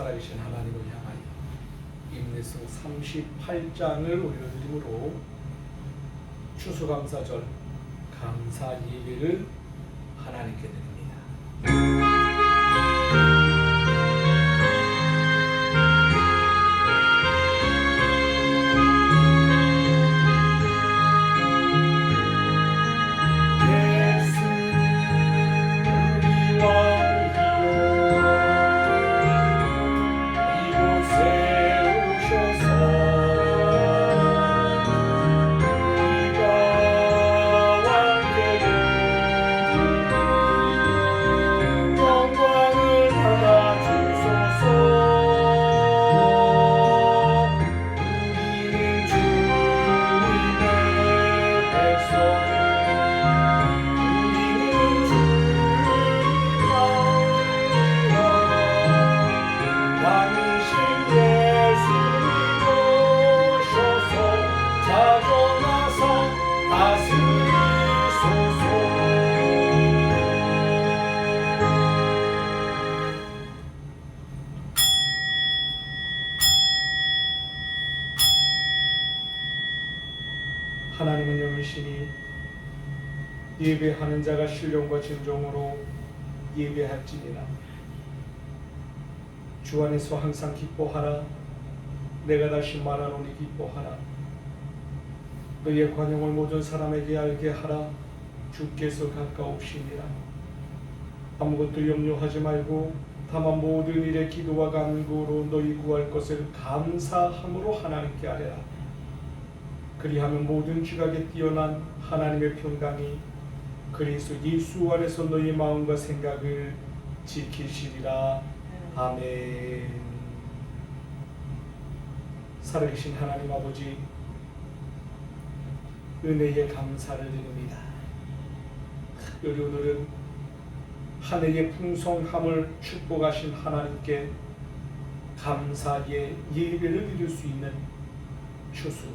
살아계신 하나님을 향하여 인내성 38장을 올려드림으로 추수감사절 감사 예배를 하나님께 드립니다. 하나님은 영이시니 예배하는 자가 신령과 진정으로 예배할지니라. 주 안에서 항상 기뻐하라. 내가 다시 말하노니 기뻐하라. 너의 관용을 모든 사람에게 알게 하라. 주께서 가까우시니라. 아무것도 염려하지 말고 다만 모든 일에 기도와 간구로 너희 구할 것을 감사함으로 하나님께 아뢰라. 그리하면 모든 지각에 뛰어난 하나님의 평강이 그리스도 예수 안에서 너희 마음과 생각을 지키시리라. 아멘. 살아계신 하나님 아버지, 은혜에 감사를 드립니다. 특별히 오늘은 한 해의 풍성함을 축복하신 하나님께 감사의 예배를 드릴 수 있는 추수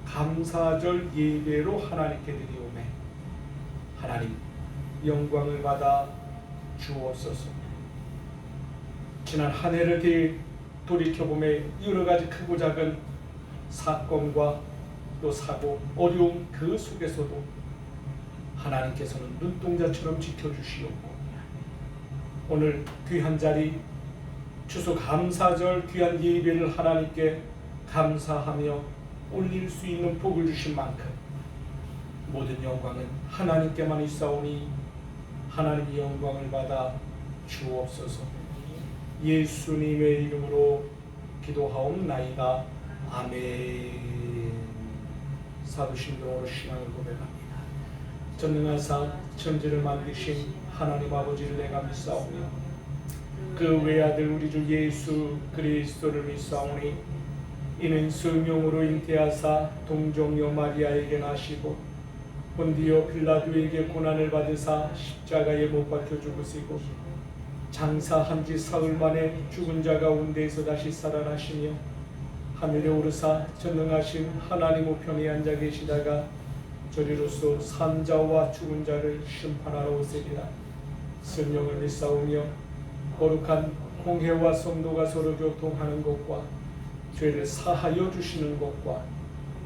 감사절 예배로 하나님께 드리오매 하나님 영광을 받아 주옵소서. 지난 한 해를 돌이켜보매 여러 가지 크고 작은 사건과 또 사고 어려움 그 속에서도 하나님께서는 눈동자처럼 지켜주시옵고 오늘 귀한 자리 추수 감사절 귀한 예배를 하나님께 감사하며 올릴 수 있는 복을 주신 만큼 모든 영광은 하나님께만 있사오니 하나님의 영광을 받아 주옵소서. 예수님의 이름으로 기도하옵나이다. 아멘. 사도신경으로 신앙을 고백합니다. 전능하사 천지를 만드신 하나님 아버지를 내가 믿사오며 그 외아들 우리 주 예수 그리스도를 믿사오니 이는 성령으로 잉태하사 동정녀 마리아에게 나시고 본디오 빌라도에게 고난을 받으사 십자가에 못 박혀 죽으시고 장사한 지 사흘 만에 죽은 자 가운데에서 다시 살아나시며 하늘에 오르사 전능하신 하나님 우편에 앉아 계시다가 저리로서 산자와 죽은 자를 심판하러 오시리라. 성령을 믿사오며 거룩한 공회와 성도가 서로 교통하는 것과 죄를 사하여 주시는 것과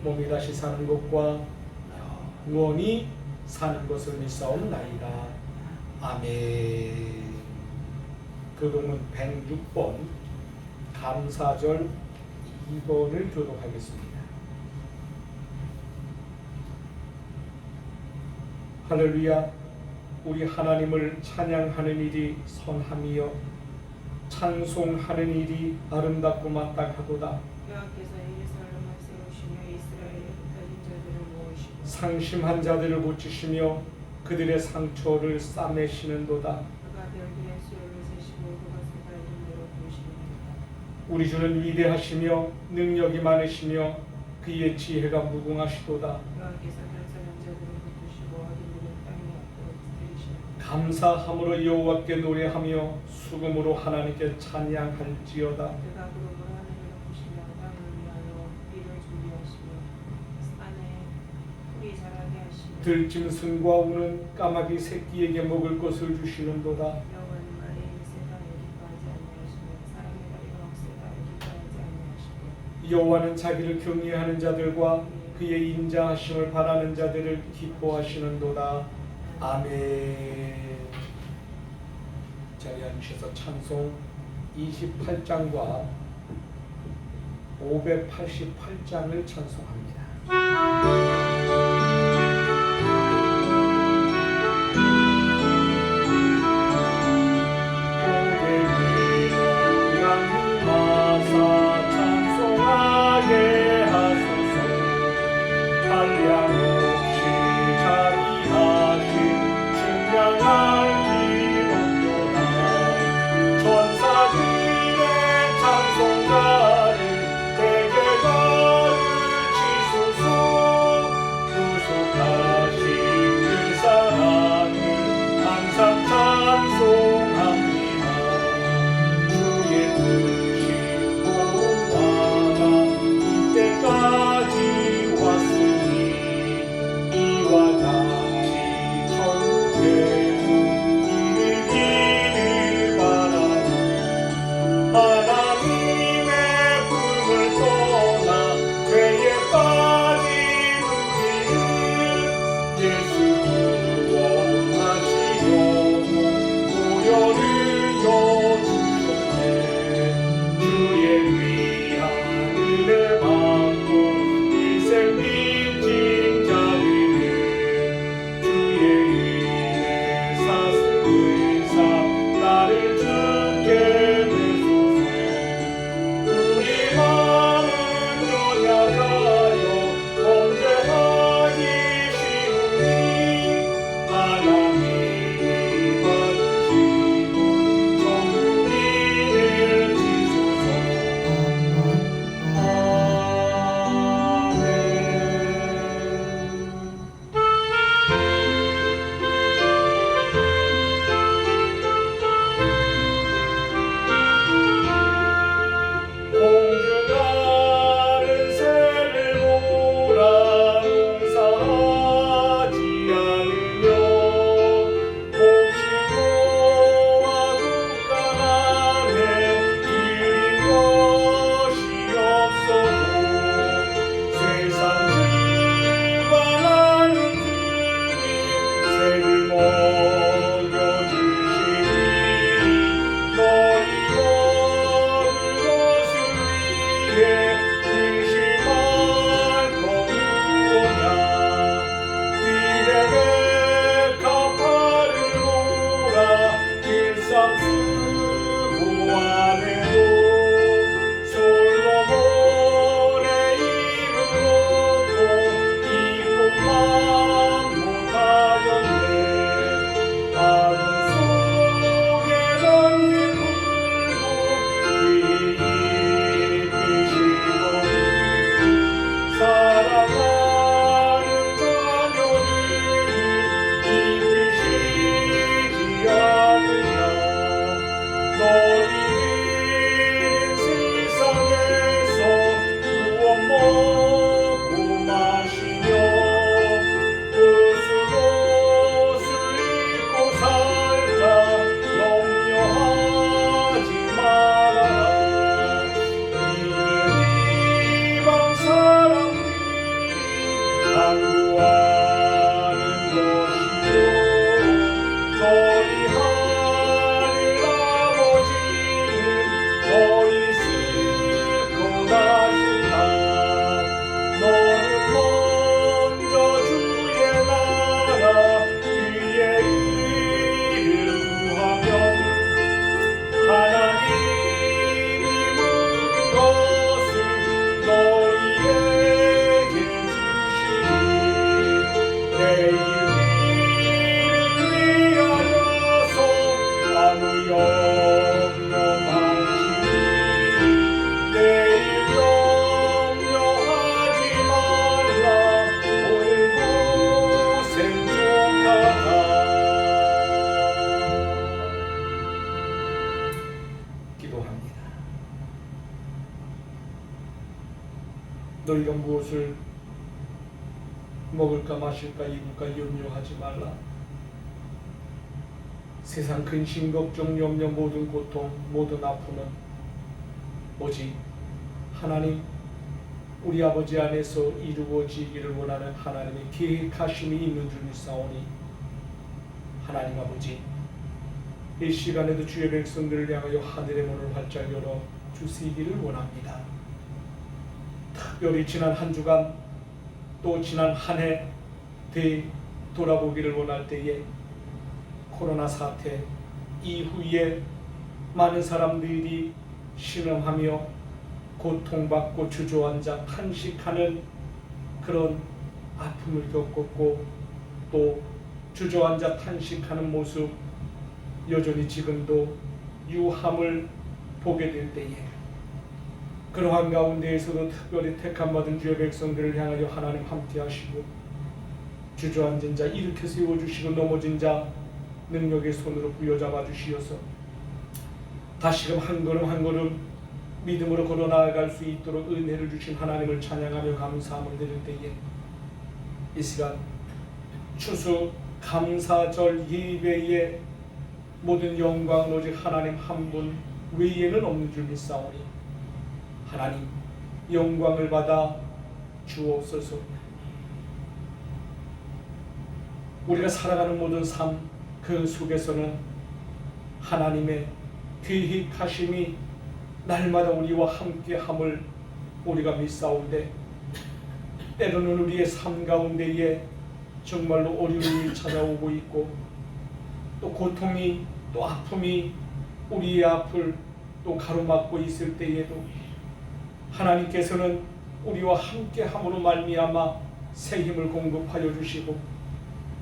몸이 다시 사는 것과 영원히 사는 것을 믿사옵나이다. 아멘. 교동문 106번 감사절 2번을 교독하겠습니다. 할렐루야. 우리 하나님을 찬양하는 일이 선함이요 찬송하는 일이 아름답고 마땅하도다. 여호와께서 예루살렘을 세우시며 이스라엘의 흩어진 자들을 모으시고 상심한 자들을 고치시며 그들의 상처를 싸매시는도다. 그가 별들의 수요를 세시고 그가 쏟아 있는 대로 부으시느니라. 우리 주는 위대하시며 능력이 많으시며 그의 지혜가 무궁하시도다. 여호와께서 별사람 자들을 붙드시고 어린들은 땅에 없도록 들이시느니라. 감사함으로 여호와께 노래하며 수금으로 하나님께 찬양할지어다. 그가 구름으로 하늘을 덮으시며 땅을 위하여 비를 준비하시며 산에 풀이 자라게 하시며 들짐승과 우는 까마귀 새끼에게 먹을 것을 주시는도다. 여호와는 말에 세상에 기뻐하지 아니하시며 사람의 다리가 여호와는 자기를 경외하는 자들과 그의 인자하심을 바라는 자들을 기뻐하시는도다. 아멘. 자리에 앉으셔서 찬송 28장과 588장을 찬송합니다. 너희가 무엇을 먹을까 마실까 입을까 염려하지 말라. 세상 근심 걱정 염려 모든 고통 모든 아픔은 오직 하나님 우리 아버지 안에서 이루어지기를 원하는 하나님의 계획하심이 있는 줄 믿사오니 하나님 아버지, 이 시간에도 주의 백성들을 향하여 하늘의 문을 활짝 열어 주시기를 원합니다. 특별히 지난 한 주간 또 지난 한 해 되돌아보기를 원할 때에 코로나 사태 이후에 많은 사람들이 신음하며 고통받고 주저앉아 탄식하는 그런 아픔을 겪었고 또 주저앉아 탄식하는 모습 여전히 지금도 유함을 보게 될 때에 그러한 가운데에서도 특별히 택함받은 주의 백성들을 향하여 하나님 함께 하시고 주저앉은 자 일으켜 세워주시고 넘어진 자 능력의 손으로 부여잡아 주시어서 다시금 한 걸음 한 걸음 믿음으로 걸어 나아갈 수 있도록 은혜를 주신 하나님을 찬양하며 감사함을 드릴 때에 이 시간 추수 감사절 예배의 모든 영광 오직 하나님 한 분 외에는 없는 줄 믿사오니 하나님 영광을 받아 주옵소서. 우리가 살아가는 모든 삶 그 속에서는 하나님의 계획하심이 날마다 우리와 함께함을 우리가 믿사오는데 때로는 우리의 삶 가운데에 정말로 어려움이 찾아오고 있고 또 고통이 또 아픔이 우리의 앞을 또 가로막고 있을 때에도 하나님께서는 우리와 함께함으로 말미암아 새 힘을 공급하여 주시고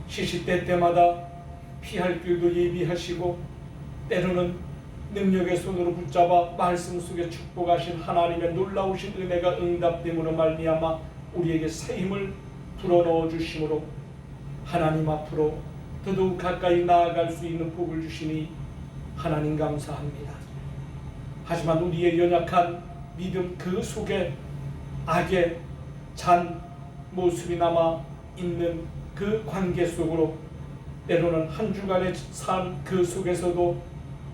시시때때마다 피할 길도 예비하시고 때로는 능력의 손으로 붙잡아 말씀 속에 축복하신 하나님의 놀라우신 은혜가 응답됨으로 말미암아 우리에게 새 힘을 불어넣어 주심으로 하나님 앞으로 더더욱 가까이 나아갈 수 있는 복을 주시니 하나님 감사합니다. 하지만 우리의 연약한 믿음 그 속에 악의 잔 모습이 남아 있는 그 관계 속으로 때로는 한 주간의 삶 그 속에서도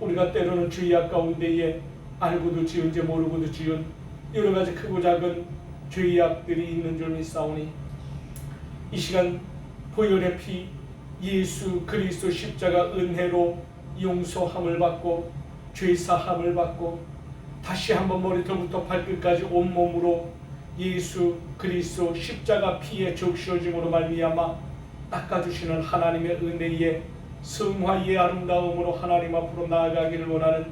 우리가 때로는 죄악 가운데에 알고도 지은지 모르고도 지은 여러 가지 크고 작은 죄악들이 있는 줄 믿사오니 이 시간 보혈의 피 예수 그리스도 십자가 은혜로 용서함을 받고 죄사함을 받고 다시 한번 머리털부터 발끝까지 온몸으로 예수 그리스도 십자가 피에 적셔짐으로 말미암아 닦아주시는 하나님의 은혜의 성화의 아름다움으로 하나님 앞으로 나아가기를 원하는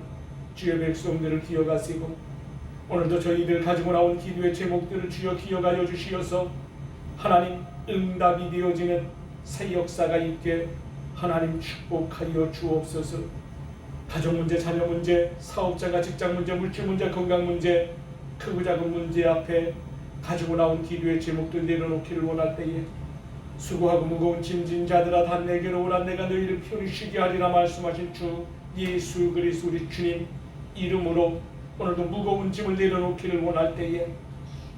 주의 백성들을 기억하시고 오늘도 저희들 가지고 나온 기도의 제목들을 주여 기억하여 주시어서 하나님 응답이 되어지는 새 역사가 있게 하나님 축복하여 주옵소서. 가정 문제, 자녀 문제, 사업자가 직장 문제, 물질 문제, 건강 문제, 크고 작은 문제 앞에 가지고 나온 기도의 제목들 내려놓기를 원할 때에 수고하고 무거운 짐진 자들아 다 내게로 오라 내가 너희를 편히 쉬게 하리라 말씀하신 주 예수 그리스도 우리 주님 이름으로 오늘도 무거운 짐을 내려놓기를 원할 때에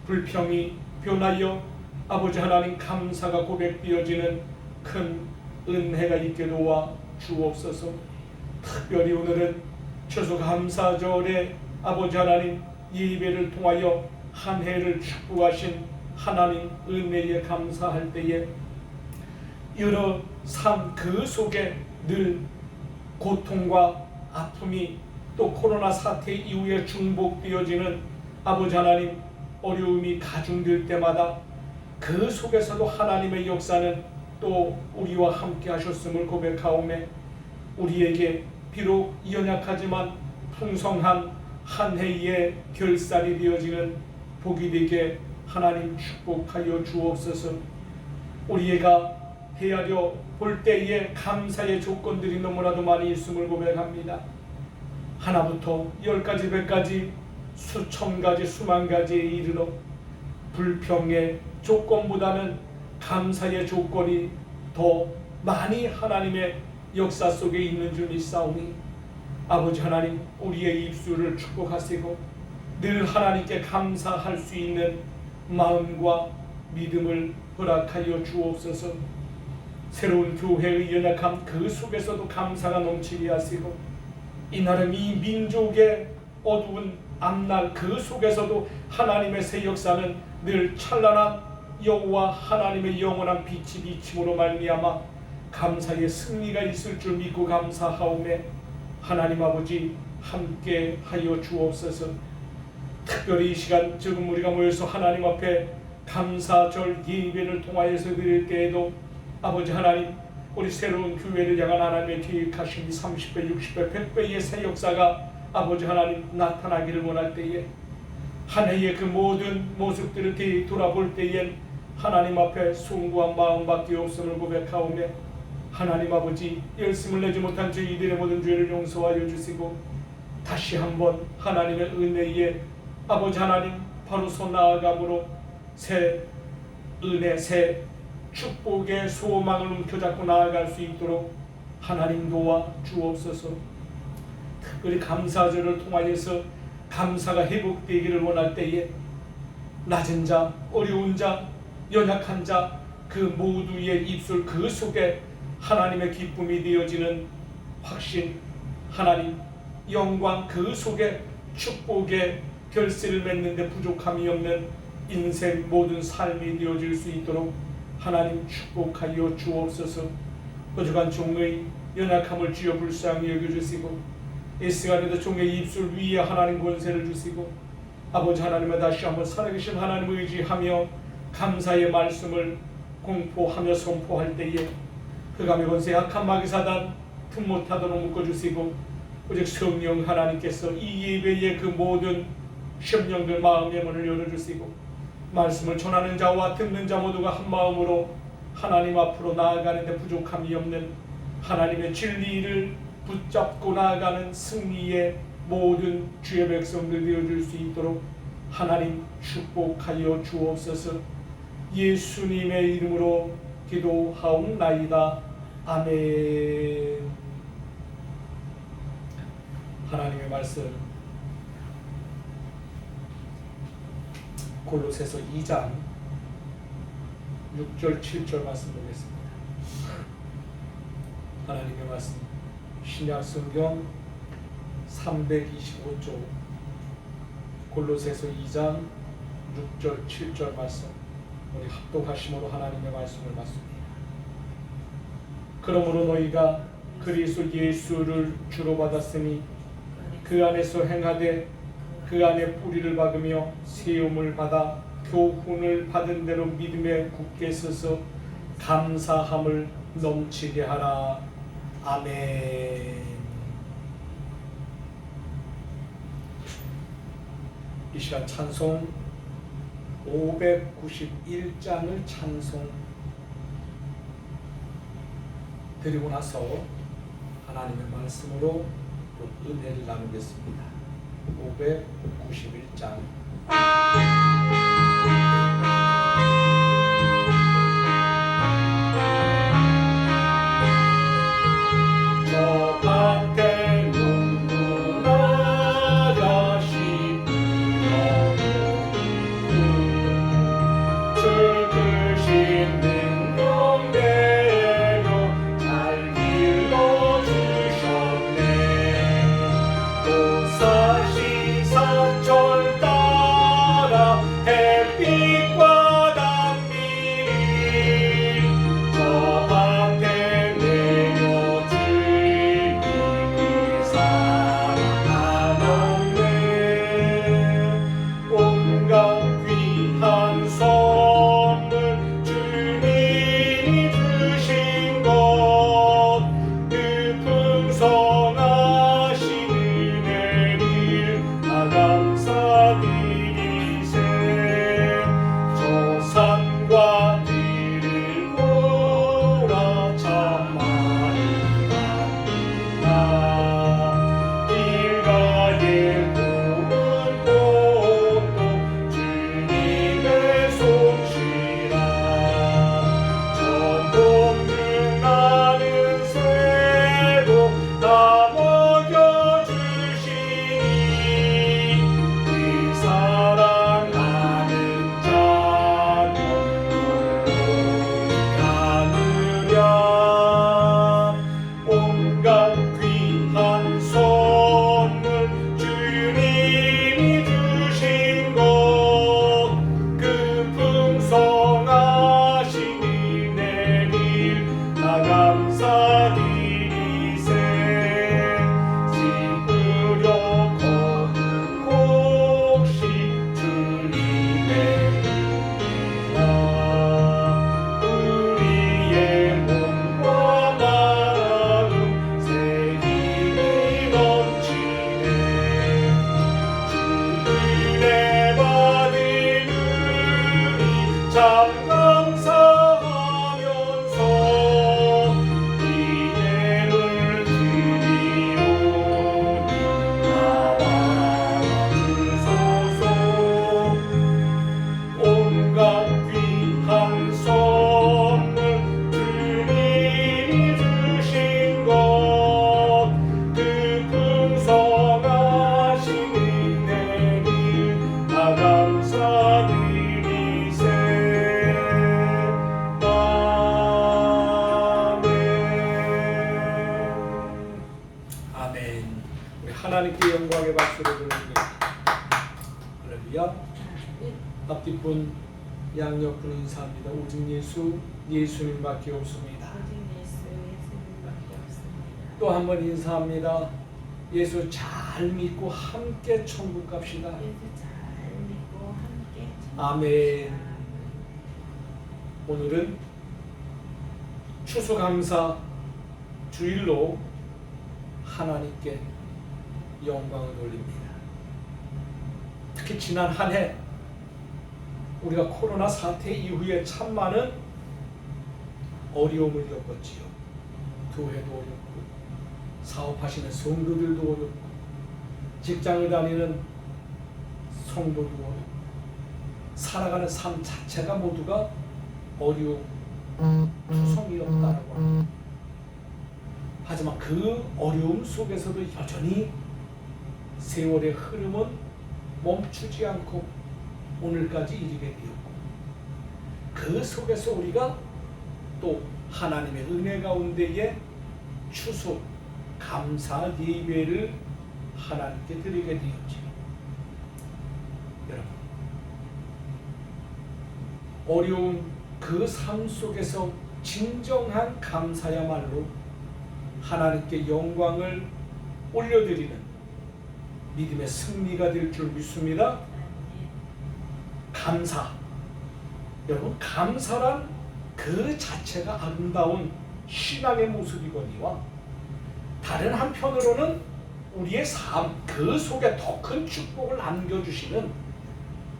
불평이 변하여 아버지 하나님 감사가 고백되어지는 큰 은혜가 있게 도와 주옵소서. 특별히 오늘은 추수감사절에 아버지 하나님 예배를 통하여 한 해를 축복하신 하나님 은혜에 감사할 때에 여러 삶 그 속에 늘 고통과 아픔이 또 코로나 사태 이후에 중복되어지는 아버지 하나님 어려움이 가중될 때마다 그 속에서도 하나님의 역사는 또 우리와 함께 하셨음을 고백하오매 우리에게 비록 연약하지만 풍성한 한 해의 결산이 되어지는 복이 되게 하나님 축복하여 주옵소서. 우리가 헤아려 볼 때에 감사의 조건들이 너무나도 많이 있음을 고백합니다. 하나부터 10가지 100가지 수천 가지 수만 가지에 이르러 불평의 조건보다는 감사의 조건이 더 많이 하나님의 역사 속에 있는 줄 믿사오니 아버지 하나님 우리의 입술을 축복하시고 늘 하나님께 감사할 수 있는 마음과 믿음을 허락하여 주옵소서. 새로운 교회의 연약함 그 속에서도 감사가 넘치게 하시고 이날은 이 민족의 어두운 앞날 그 속에서도 하나님의 새 역사는 늘 찬란한 여호와 하나님의 영원한 빛이 비침으로 말미암아 감사의 승리가 있을 줄 믿고 감사하오매 하나님 아버지 함께 하여 주옵소서. 특별히 이 시간 지금 우리가 모여서 하나님 앞에 감사절 예배를 통하여서 드릴 때에도 아버지 하나님 우리 새로운 교회를 향한 하나님의 계획하신 30배, 60배, 100배의 새 역사가 아버지 하나님 나타나기를 원할 때에 한 해의 그 모든 모습들을 뒤돌아볼 때엔 하나님 앞에 숭고한 마음밖에 없음을 고백하오며 하나님 아버지 열심을 내지 못한 저희들의 모든 죄를 용서하여 주시고 다시 한번 하나님의 은혜에 아버지 하나님 바로서 나아감으로 새 은혜, 새 축복의 소망을 움켜잡고 나아갈 수 있도록 하나님 도와 주옵소서. 특별히 감사절을 통하여서 감사가 회복되기를 원할 때에 낮은 자, 어려운 자, 연약한 자 그 모두의 입술 그 속에 하나님의 기쁨이 되어지는 확신, 하나님 영광 그 속에 축복의 결실을 맺는 데 부족함이 없는 인생 모든 삶이 되어질 수 있도록 하나님 축복하여 주옵소서. 부족한 종의 연약함을 주여 불쌍히 여겨주시고 이 시간에도 종의 입술 위에 하나님 권세를 주시고 아버지 하나님을 다시 한번 살아계신 하나님을 의지하며 감사의 말씀을 공포하며 선포할 때에 흑암의 권세 약한 마귀사단 틈 못하도록 묶어주시고 오직 성령 하나님께서 이 예배의 그 모든 심령들 마음의 문을 열어주시고 말씀을 전하는 자와 듣는 자 모두가 한 마음으로 하나님 앞으로 나아가는 데 부족함이 없는 하나님의 진리를 붙잡고 나아가는 승리의 모든 주의 백성들 되어줄 수 있도록 하나님 축복하여 주옵소서. 예수님의 이름으로 기도하옵나이다. 아멘. 하나님의 말씀 골로새서 2장 6절 7절 말씀 보겠습니다. 하나님의 말씀 신약성경 325쪽 골로새서 2장 6절 7절 말씀 우리 합독하심으로 하나님의 말씀을 받습니다. 그러므로 너희가 그리스도 예수를 주로 받았으니 그 안에서 행하되 그 안에 뿌리를 박으며 세움을 받아 교훈을 받은 대로 믿음에 굳게 서서 감사함을 넘치게 하라. 아멘. 이 시간 찬송 591장을 찬송 드리고 나서 하나님의 말씀으로 또 은혜를 나누겠습니다. 591장 저 밭에 농구나가시 즐거우신 능력대로 잘 길러주셨네. 또 사시사철 따라 할렐루야. 앞뒷분 양옆분 인사합니다. 오직 예수 예수님밖에 없습니다. 또 한 번 인사합니다. 예수 잘 믿고 함께 천국 갑시다. 아멘. 오늘은 추수감사 주일로 하나님께 영광을 돌립니다. 특히 지난 한 해 우리가 코로나 사태 이후에 참 많은 어려움을 겪었지요. 교회도 어렵고 사업하시는 성도들도 어렵고 직장을 다니는 성도도 어렵고 살아가는 삶 자체가 모두가 어려움 투성이었다라고 합니다. 하지만 그 어려움 속에서도 여전히 세월의 흐름은 멈추지 않고 오늘까지 이르게 되었고 그 속에서 우리가 또 하나님의 은혜 가운데에 추수 감사 예배를 하나님께 드리게 되었죠. 여러분 어려운 그 삶 속에서 진정한 감사야말로 하나님께 영광을 올려드리는 믿음의 승리가 될 줄 믿습니다. 감사. 여러분 감사란 그 자체가 아름다운 신앙의 모습이거니와 다른 한편으로는 우리의 삶 그 속에 더 큰 축복을 안겨주시는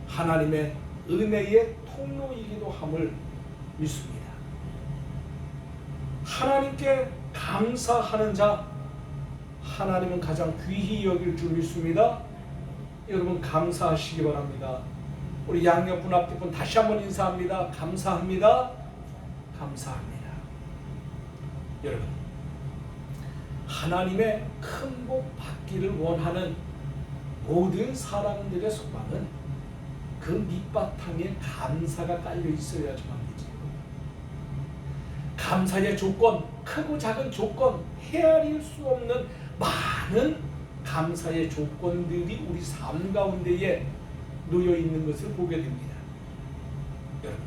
하나님의 은혜의 통로이기도 함을 믿습니다. 하나님께 감사하는 자 하나님은 가장 귀히 여길 줄 믿습니다. 여러분 감사하시기 바랍니다. 우리 양옆분 앞뒤분 다시 한번 인사합니다. 감사합니다. 감사합니다. 여러분 하나님의 큰 복 받기를 원하는 모든 사람들의 소망은 그 밑바탕에 감사가 깔려 있어야지만 되죠. 감사의 조건, 크고 작은 조건, 헤아릴 수 없는 많은 감사의 조건들이 우리 삶 가운데에 놓여 있는 것을 보게 됩니다. 여러분,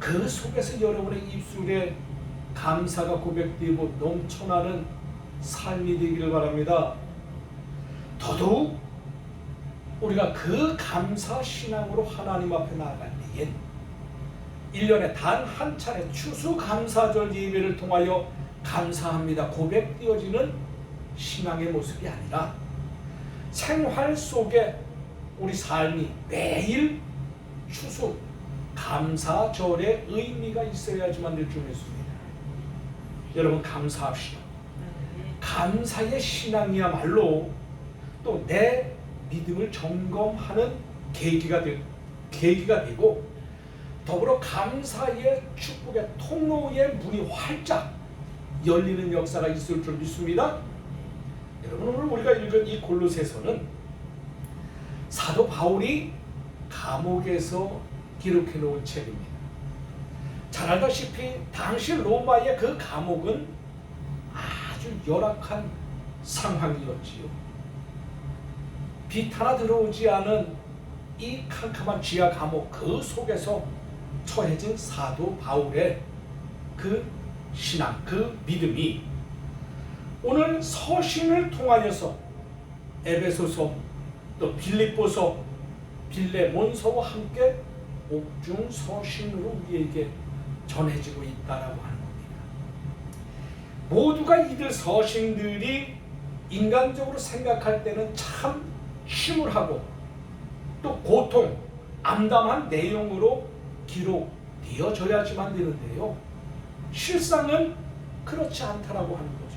그 속에서 여러분의 입술에 감사가 고백되고 넘쳐나는 삶이 되기를 바랍니다. 더더욱 우리가 그 감사 신앙으로 하나님 앞에 나아갈 때엔 1년에 단 한 차례 추수감사절 예배를 통하여 감사합니다 고백되어지는 신앙의 모습이 아니라 생활 속에 우리 삶이 매일 추수 감사절의 의미가 있어야지만 될 줄 믿습니다. 여러분 감사합시다. 감사의 신앙이야말로 또 내 믿음을 점검하는 계기가 되고 더불어 감사의 축복의 통로의 문이 활짝 열리는 역사가 있을 줄 믿습니다. 여러분 오늘 우리가 읽은 이 골로새서는 사도 바울이 감옥에서 기록해 놓은 책입니다. 잘 알다시피 당시 로마의 그 감옥은 아주 열악한 상황이었지요. 빛 하나 들어오지 않은 이 캄캄한 지하 감옥 그 속에서 처해진 사도 바울의 그 신앙, 그 믿음이 오늘 서신을 통하여서 에베소서 또 빌립보서, 빌레몬서와 함께 옥중 서신으로 우리에게 전해지고 있다라고 하는 겁니다. 모두가 이들 서신들이 인간적으로 생각할 때는 참 심울하고 또 고통, 암담한 내용으로 기록되어져야지만 되는데요. 실상은 그렇지 않다라고 하는 거죠.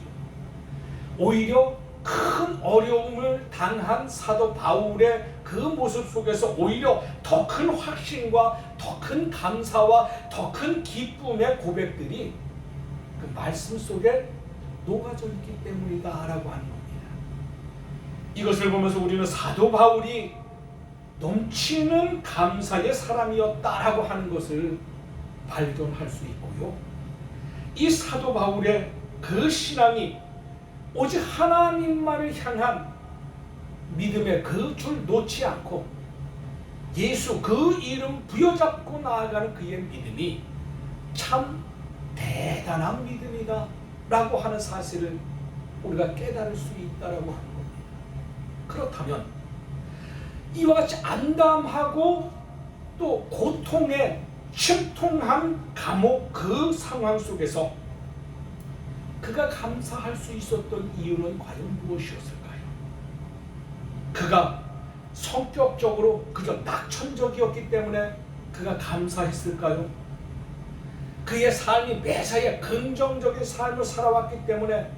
오히려 큰 어려움을 당한 사도 바울의 그 모습 속에서 오히려 더 큰 확신과 더 큰 감사와 더 큰 기쁨의 고백들이 그 말씀 속에 녹아져 있기 때문이다라고 하는 겁니다. 이것을 보면서 우리는 사도 바울이 넘치는 감사의 사람이었다라고 하는 것을 발견할 수 있고요. 이 사도 바울의 그 신앙이 오직 하나님만을 향한 믿음의 그 줄 놓지 않고 예수 그 이름 부여잡고 나아가는 그의 믿음이 참 대단한 믿음이다 라고 하는 사실을 우리가 깨달을 수 있다라고 하는 겁니다. 그렇다면 이와 같이 안담하고 또 고통에 침통한 감옥 그 상황 속에서 그가 감사할 수 있었던 이유는 과연 무엇이었을까요? 그가 성격적으로 그저 낙천적이었기 때문에 그가 감사했을까요? 그의 삶이 매사에 긍정적인 삶을 살아왔기 때문에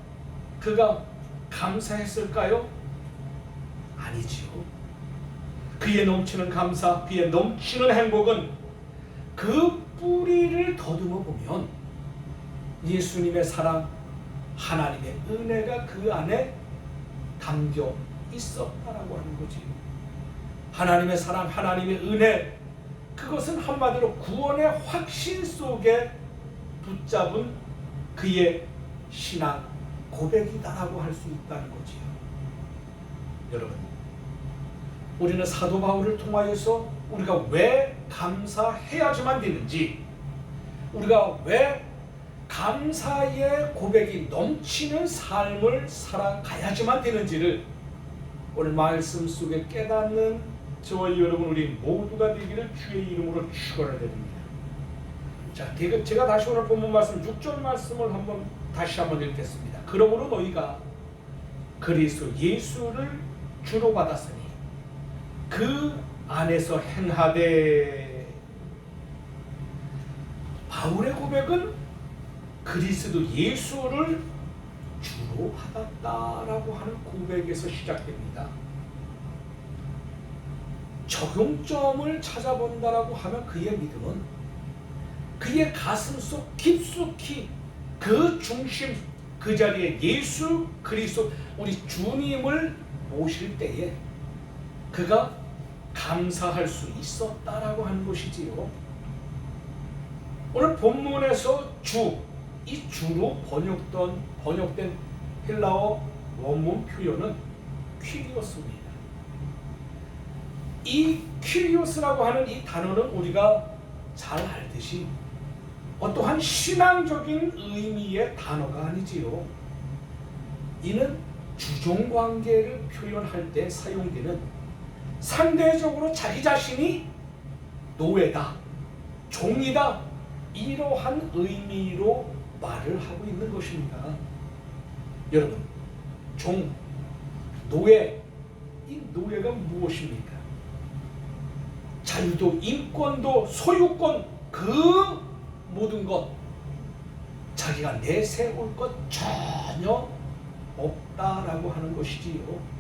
그가 감사했을까요? 아니지요. 그의 넘치는 감사, 그의 넘치는 행복은 그 뿌리를 더듬어 보면 예수님의 사랑, 하나님의 은혜가 그 안에 담겨 있었다라고 하는 거지. 하나님의 사랑, 하나님의 은혜, 그것은 한마디로 구원의 확신 속에 붙잡은 그의 신앙 고백이다라고 할 수 있다는 거지요. 여러분, 우리는 사도 바울을 통하여서 우리가 왜 감사해야지만 되는지, 우리가 왜 감사의 고백이 넘치는 삶을 살아가야지만 되는지를 오늘 말씀 속에 깨닫는 저와 여러분 우리 모두가 되기를 주의 이름으로 축원드립니다. 자, 제가 다시 오늘 본문 말씀 6절 말씀을 다시 한번 읽겠습니다. 그러므로 너희가 그리스도 예수를 주로 받았으니 그 안에서 행하되. 바울의 고백은 그리스도 예수를 주로 받았다라고 하는 고백에서 시작됩니다. 적용점을 찾아본다라고 하면 그의 믿음은 그의 가슴 속 깊숙이 그 중심, 그 자리에 예수 그리스도 우리 주님을 모실 때에 그가 감사할 수 있었다라고 하는 것이지요. 오늘 본문에서 주, 이 주로 번역된 헬라어 원문 표현은 퀴리오스입니다. 이 퀴리오스라고 하는 이 단어는 우리가 잘 알듯이 어떠한 신앙적인 의미의 단어가 아니지요. 이는 주종관계를 표현할 때 사용되는 상대적으로 자기 자신이 노예다, 종이다, 이러한 의미로 말을 하고 있는 것입니다. 여러분, 종, 노예, 이 노예가 무엇입니까? 자유도, 인권도, 소유권, 그 모든 것 자기가 내세울 것 전혀 없다라고 하는 것이지요.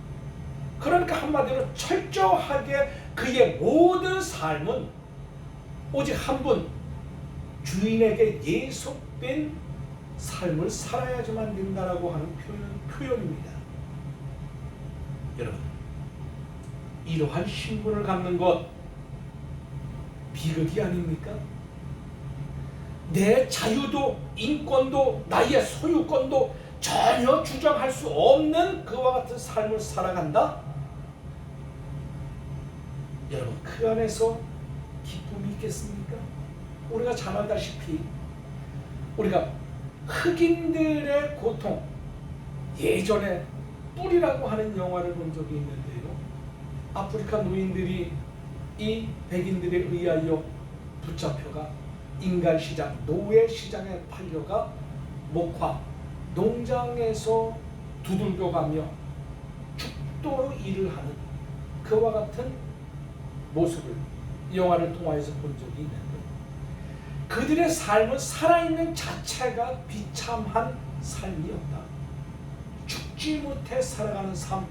그러니까 한마디로 철저하게 그의 모든 삶은 오직 한 분 주인에게 예속된 삶을 살아야지만 된다라고 하는 표현입니다. 여러분, 이러한 신분을 갖는 것 비극이 아닙니까? 내 자유도, 인권도, 나의 소유권도 전혀 주장할 수 없는 그와 같은 삶을 살아간다? 여러분, 그 안에서 기쁨이 있겠습니까? 우리가 잘 알다시피 우리가 흑인들의 고통, 예전에 뿔이라고 하는 영화를 본 적이 있는데요, 아프리카 노인들이 이 백인들에 의하여 붙잡혀가 인간시장, 노예시장에 팔려가 목화, 농장에서 두들겨가며 죽도록 일을 하는 그와 같은 모습을 영화를 통하여서 본 적이 있는데, 그들의 삶은 살아있는 자체가 비참한 삶이었다. 죽지 못해 살아가는 삶,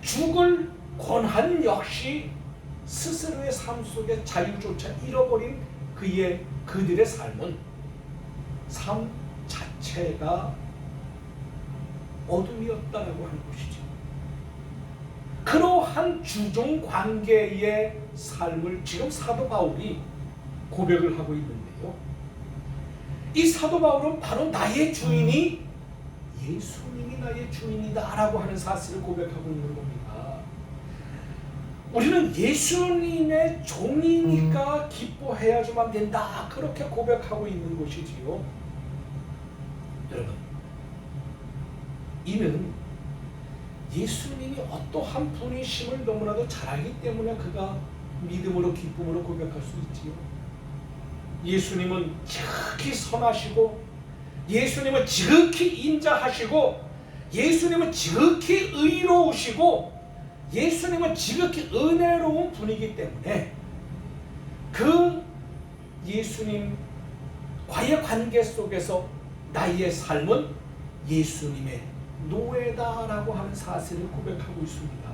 죽을 권한 역시 스스로의 삶 속에 자유조차 잃어버린 그들의 삶은 삶 자체가 어둠이었다라고 하는 것이죠. 그러한 주종 관계의 삶을 지금 사도 바울이 고백을 하고 있는데요, 이 사도 바울은 바로 나의 주인이 예수님이 나의 주인이다 라고 하는 사실을 고백하고 있는 겁니다. 우리는 예수님의 종이니까 기뻐해야지만 된다, 그렇게 고백하고 있는 것이지요. 여러분, 이는 예수님이 어떠한 분이심을 너무나도 잘 알기 때문에 그가 믿음으로 기쁨으로 고백할 수 있지요. 예수님은 지극히 선하시고, 예수님은 지극히 인자하시고, 예수님은 지극히 의로우시고, 예수님은 지극히 은혜로운 분이기 때문에 그 예수님과의 관계 속에서 나의 삶은 예수님의 노예다라고 하는 사실을 고백하고 있습니다.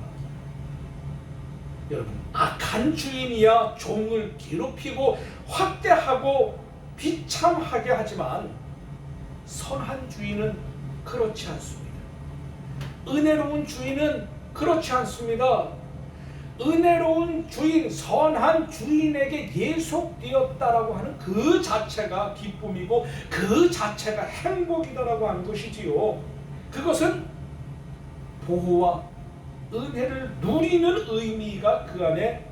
여러분, 악한 주인이야 종을 괴롭히고 확대하고 비참하게 하지만 선한 주인은 그렇지 않습니다. 은혜로운 주인은 그렇지 않습니다. 은혜로운 주인, 선한 주인에게 예속되었다라고 하는 그 자체가 기쁨이고 그 자체가 행복이다라고 하는 것이지요. 그것은 보호와 은혜를 누리는 의미가 그 안에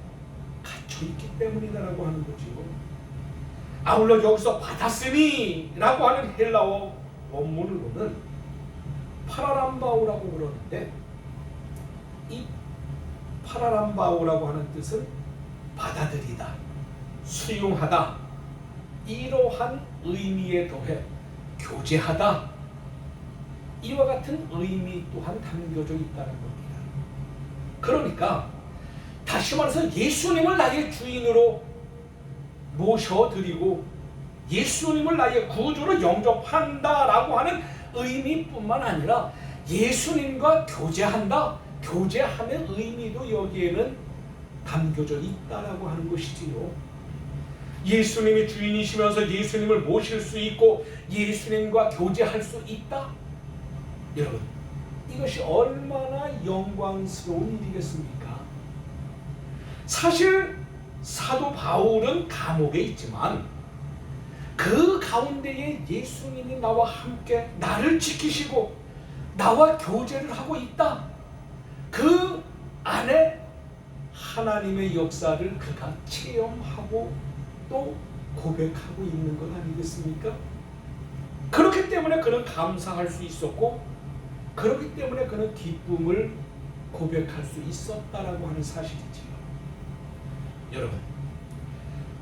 갇혀있기 때문이다라고 하는 거지요. 아울러 여기서 받았으니 라고 하는 헬라어 원문으로는 파라람바오라고 그러는데, 이 파라람바오라고 하는 뜻은 받아들이다, 수용하다, 이러한 의미에 더해 교제하다, 이와 같은 의미 또한 담겨져 있다는 겁니다. 그러니까 다시 말해서 예수님을 나의 주인으로 모셔드리고 예수님을 나의 구주로 영접한다라고 하는 의미뿐만 아니라 예수님과 교제한다, 교제함의 의미도 여기에는 담겨져 있다라고 하는 것이지요. 예수님이 주인이시면서 예수님을 모실 수 있고 예수님과 교제할 수 있다. 여러분, 이것이 얼마나 영광스러운 일이겠습니까? 사실 사도 바울은 감옥에 있지만 그 가운데에 예수님이 나와 함께 나를 지키시고 나와 교제를 하고 있다. 그 안에 하나님의 역사를 그가 체험하고 또 고백하고 있는 것 아니겠습니까? 그렇기 때문에 그는 감사할 수 있었고, 그렇기 때문에 그는 기쁨을 고백할 수 있었다라고 하는 사실이지요. 여러분,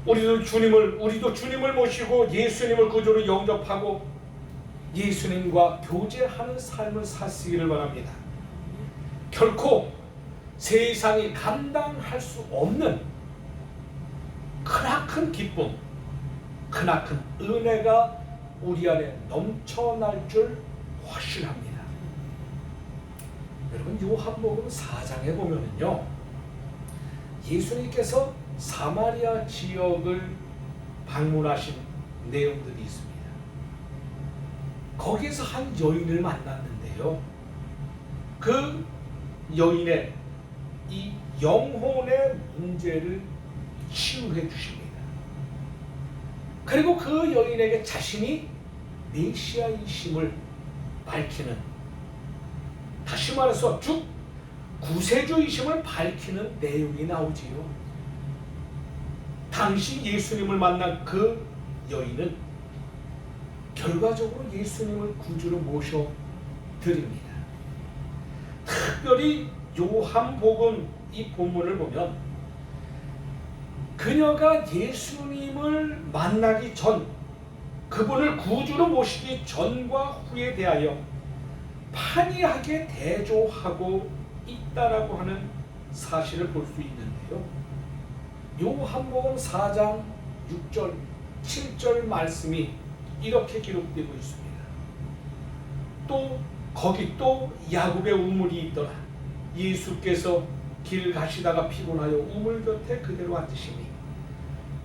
우리도 주님을 모시고 예수님을 구주로 영접하고 예수님과 교제하는 삶을 사시기를 바랍니다. 결코 세상이 감당할 수 없는 크나큰 기쁨, 크나큰 은혜가 우리 안에 넘쳐날 줄 확신합니다. 여러분, 요한복음 4장에 보면은요, 예수님께서 사마리아 지역을 방문하신 내용들이 있습니다. 거기에서 한 여인을 만났는데요, 그 여인의 이 영혼의 문제를 치유해 주십니다. 그리고 그 여인에게 자신이 메시아이심을 밝히는, 다시 말해서 즉 구세주이심을 밝히는 내용이 나오지요. 당시 예수님을 만난 그 여인은 결과적으로 예수님을 구주로 모셔드립니다. 특별히 요한복음 이 본문을 보면 그녀가 예수님을 만나기 전, 그분을 구주로 모시기 전과 후에 대하여 판이하게 대조하고 있다라고 하는 사실을 볼 수 있는데요. 요한복음 4장 6절, 7절 말씀이 이렇게 기록되고 있습니다. 거기 또 야곱의 우물이 있더라. 예수께서 길 가시다가 피곤하여 우물 곁에 그대로 앉으시니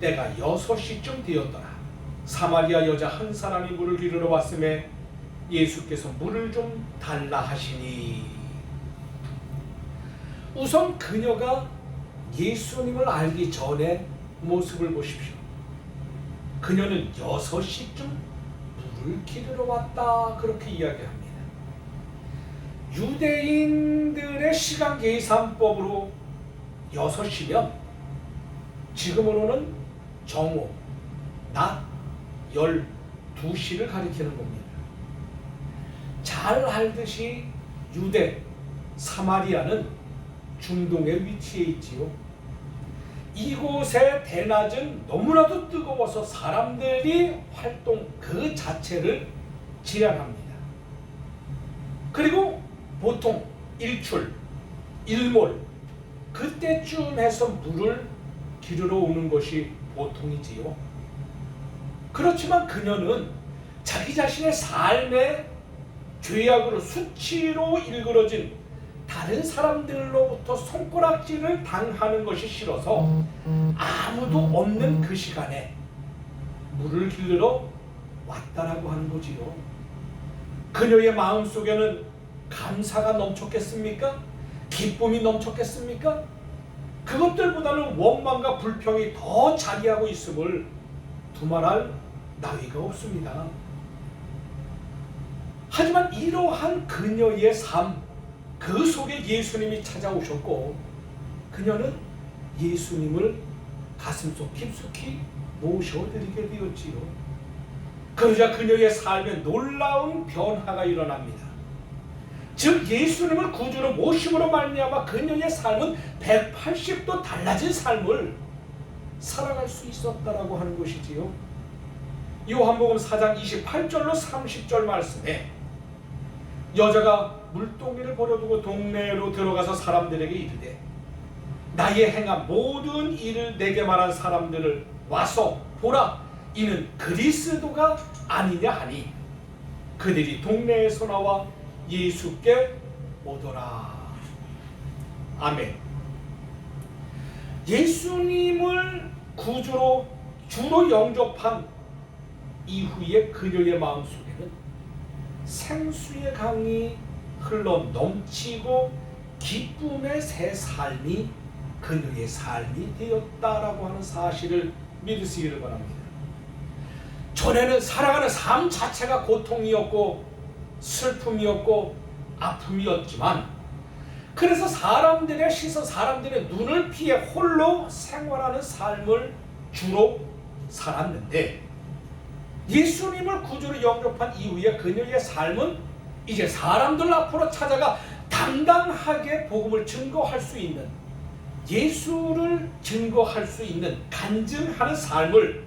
때가 6시쯤 되었더라. 사마리아 여자 한 사람이 물을 기르러 왔음에 예수께서 물을 좀 달라 하시니, 우선 그녀가 예수님을 알기 전에 모습을 보십시오. 그녀는 6시쯤 물을 기르러 왔다, 그렇게 이야기합니다. 유대인들의 시간 계산법으로 6시면 지금으로는 정오, 낮 12시를 가리키는 겁니다. 잘 알듯이 유대, 사마리아는 중동에 위치해 있지요. 이곳의 대낮은 너무나도 뜨거워서 사람들이 활동 그 자체를 제한합니다. 그리고 보통 일출, 일몰 그때쯤 해서 물을 기르러 오는 것이 보통이지요. 그렇지만 그녀는 자기 자신의 삶의 죄악으로 수치로 일그러진 다른 사람들로부터 손가락질을 당하는 것이 싫어서 아무도 없는 그 시간에 물을 기르러 왔다라고 하는 거지요. 그녀의 마음속에는 감사가 넘쳤겠습니까? 기쁨이 넘쳤겠습니까? 그것들보다는 원망과 불평이 더 자기하고 있음을 두말할 나위가 없습니다. 하지만 이러한 그녀의 삶, 그 속에 예수님이 찾아오셨고 그녀는 예수님을 가슴속 깊숙이 모셔드리게 되었지요. 그러자 그녀의 삶에 놀라운 변화가 일어납니다. 즉 예수님을 구주로 모심으로 말미암아 그녀의 삶은 180도 달라진 삶을 살아갈 수 있었다라고 하는 것이지요. 요한복음 4장 28절로 30절 말씀에 여자가 물동이를 버려두고 동네로 들어가서 사람들에게 이르되 나의 행한 모든 일을 내게 말한 사람들을 와서 보라, 이는 그리스도가 아니냐 하니 그들이 동네에서 나와 예수께 오더라. 아멘. 예수님을 구주로 주로 영접한 이후에 그녀의 마음속에는 생수의 강이 흘러 넘치고 기쁨의 새 삶이 그녀의 삶이 되었다라고 하는 사실을 믿으시기를 바랍니다. 전에는 살아가는 삶 자체가 고통이었고 슬픔이었고 아픔이었지만 그래서 사람들의 시선, 사람들의 눈을 피해 홀로 생활하는 삶을 주로 살았는데 예수님을 구주로 영접한 이후에 그녀의 삶은 이제 사람들 앞으로 찾아가 당당하게 복음을 증거할 수 있는, 예수를 증거할 수 있는 간증하는 삶을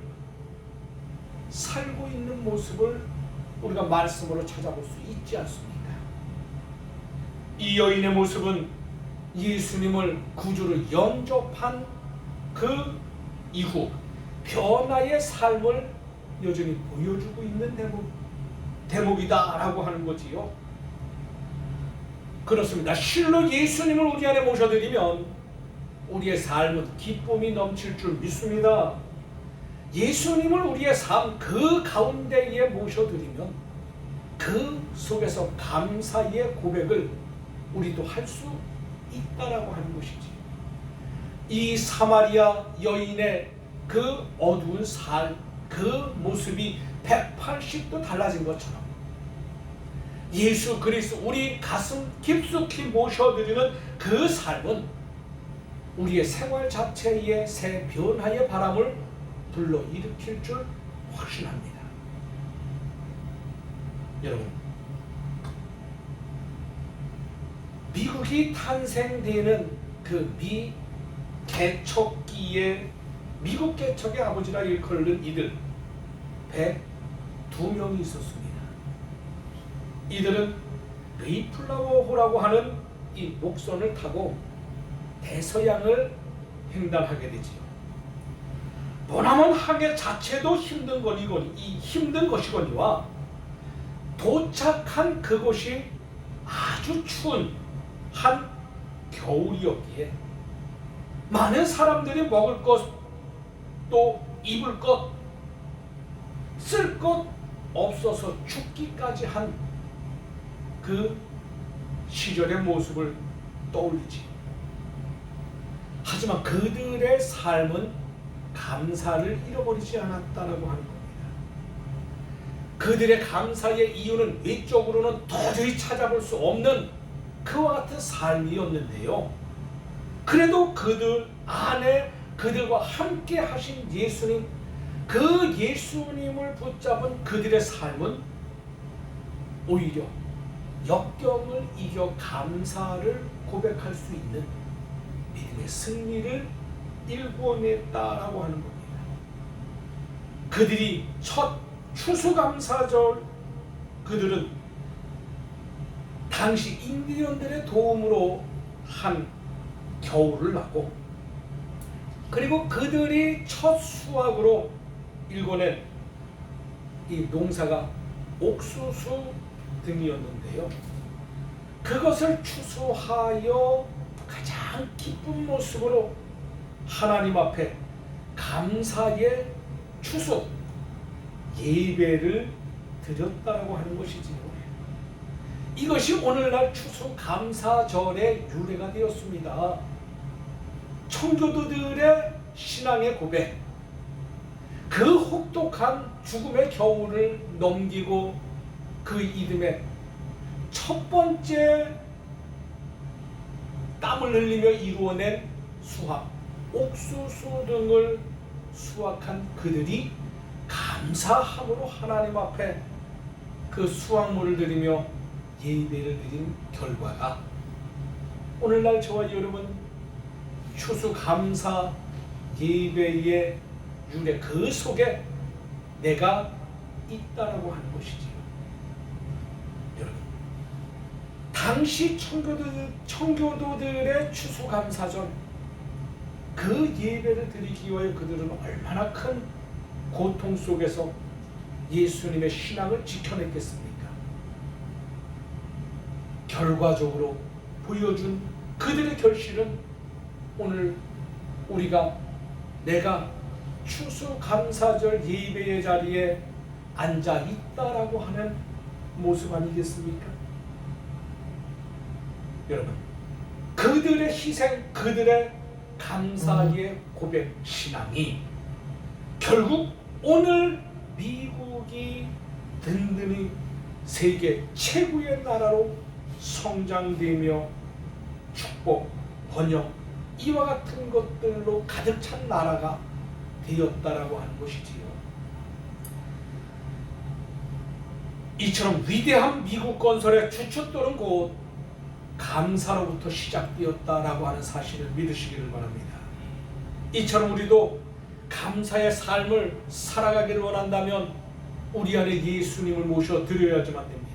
살고 있는 모습을 우리가 말씀으로 찾아볼 수 있지 않습니까? 이 여인의 모습은 예수님을 구주로 영접한 그 이후 변화의 삶을 여전히 보여주고 있는 대목이다라고 하는 거지요. 그렇습니다. 실로 예수님을 우리 안에 모셔드리면 우리의 삶은 기쁨이 넘칠 줄 믿습니다. 예수님을 우리의 삶 그 가운데에 모셔드리면 그 속에서 감사의 고백을 우리도 할 수 있다라고 하는 것이지. 이 사마리아 여인의 그 어두운 삶, 그 모습이 180도 달라진 것처럼 예수 그리스도 우리 가슴 깊숙이 모셔드리는 그 삶은 우리의 생활 자체에 새 변화의 바람을 불러일으킬 줄 확신합니다. 여러분, 미국이 탄생되는 그 미 개척기에 미국 개척의 아버지라 일컬는 이들 102명이 있었습니다. 이들은 메이플라워호라고 하는 이 목선을 타고 대서양을 횡단하게 되지요. 머나먼 항해 자체도 힘든 것이거니와 도착한 그곳이 아주 추운 한 겨울이었기에 많은 사람들이 먹을 것 또 입을 것 쓸 것 없어서 죽기까지 한 그 시절의 모습을 떠올리지. 하지만 그들의 삶은 감사를 잃어버리지 않았다라고 하는 겁니다. 그들의 감사의 이유는 외적으로는 도저히 찾아볼 수 없는 그와 같은 삶이었는데요. 그래도 그들 안에 그들과 함께 하신 예수님, 그 예수님을 붙잡은 그들의 삶은 오히려 역경을 이겨 감사를 고백할 수 있는 믿음의 승리를 일궈냈다라고 하는 겁니다. 그들이 첫 추수감사절, 그들은 당시 인디언들의 도움으로 한 겨울을 나고, 그리고 그들이 첫 수확으로 일궈낸 이 농사가 옥수수 등이었는데요. 그것을 추수하여 가장 기쁜 모습으로 하나님 앞에 감사의 추수, 예배를 드렸다고 하는 것이지요. 이것이 오늘날 추수감사절의 유래가 되었습니다. 청교도들의 신앙의 고백, 그 혹독한 죽음의 겨울을 넘기고 그 이듬해 첫 번째 땀을 흘리며 이루어낸 수확, 옥수수 등을 수확한 그들이 감사함으로 하나님 앞에 그 수확물을 드리며 예배를 드린 결과가 오늘날 저와 여러분 추수감사 예배의 유래, 그 속에 내가 있다라고 하는 것이지요. 여러분, 당시 청교도들의 추수감사절, 그 예배를 드리기 위하여 그들은 얼마나 큰 고통 속에서 예수님의 신앙을 지켜냈겠습니까? 결과적으로 보여준 그들의 결실은 오늘 내가 추수감사절 예배의 자리에 앉아 있다라고 하는 모습 아니겠습니까? 여러분, 그들의 희생, 그들의 감사의 고백, 신앙이 결국 오늘 미국이 든든히 세계 최고의 나라로 성장되며 축복, 번영, 이와 같은 것들로 가득 찬 나라가 되었다라고 하는 것이지요. 이처럼 위대한 미국 건설의 주춧돌은 곧 감사로부터 시작되었다라고 하는 사실을 믿으시기를 바랍니다. 이처럼 우리도 감사의 삶을 살아가기를 원한다면 우리 안에 예수님을 모셔 드려야지만 됩니다.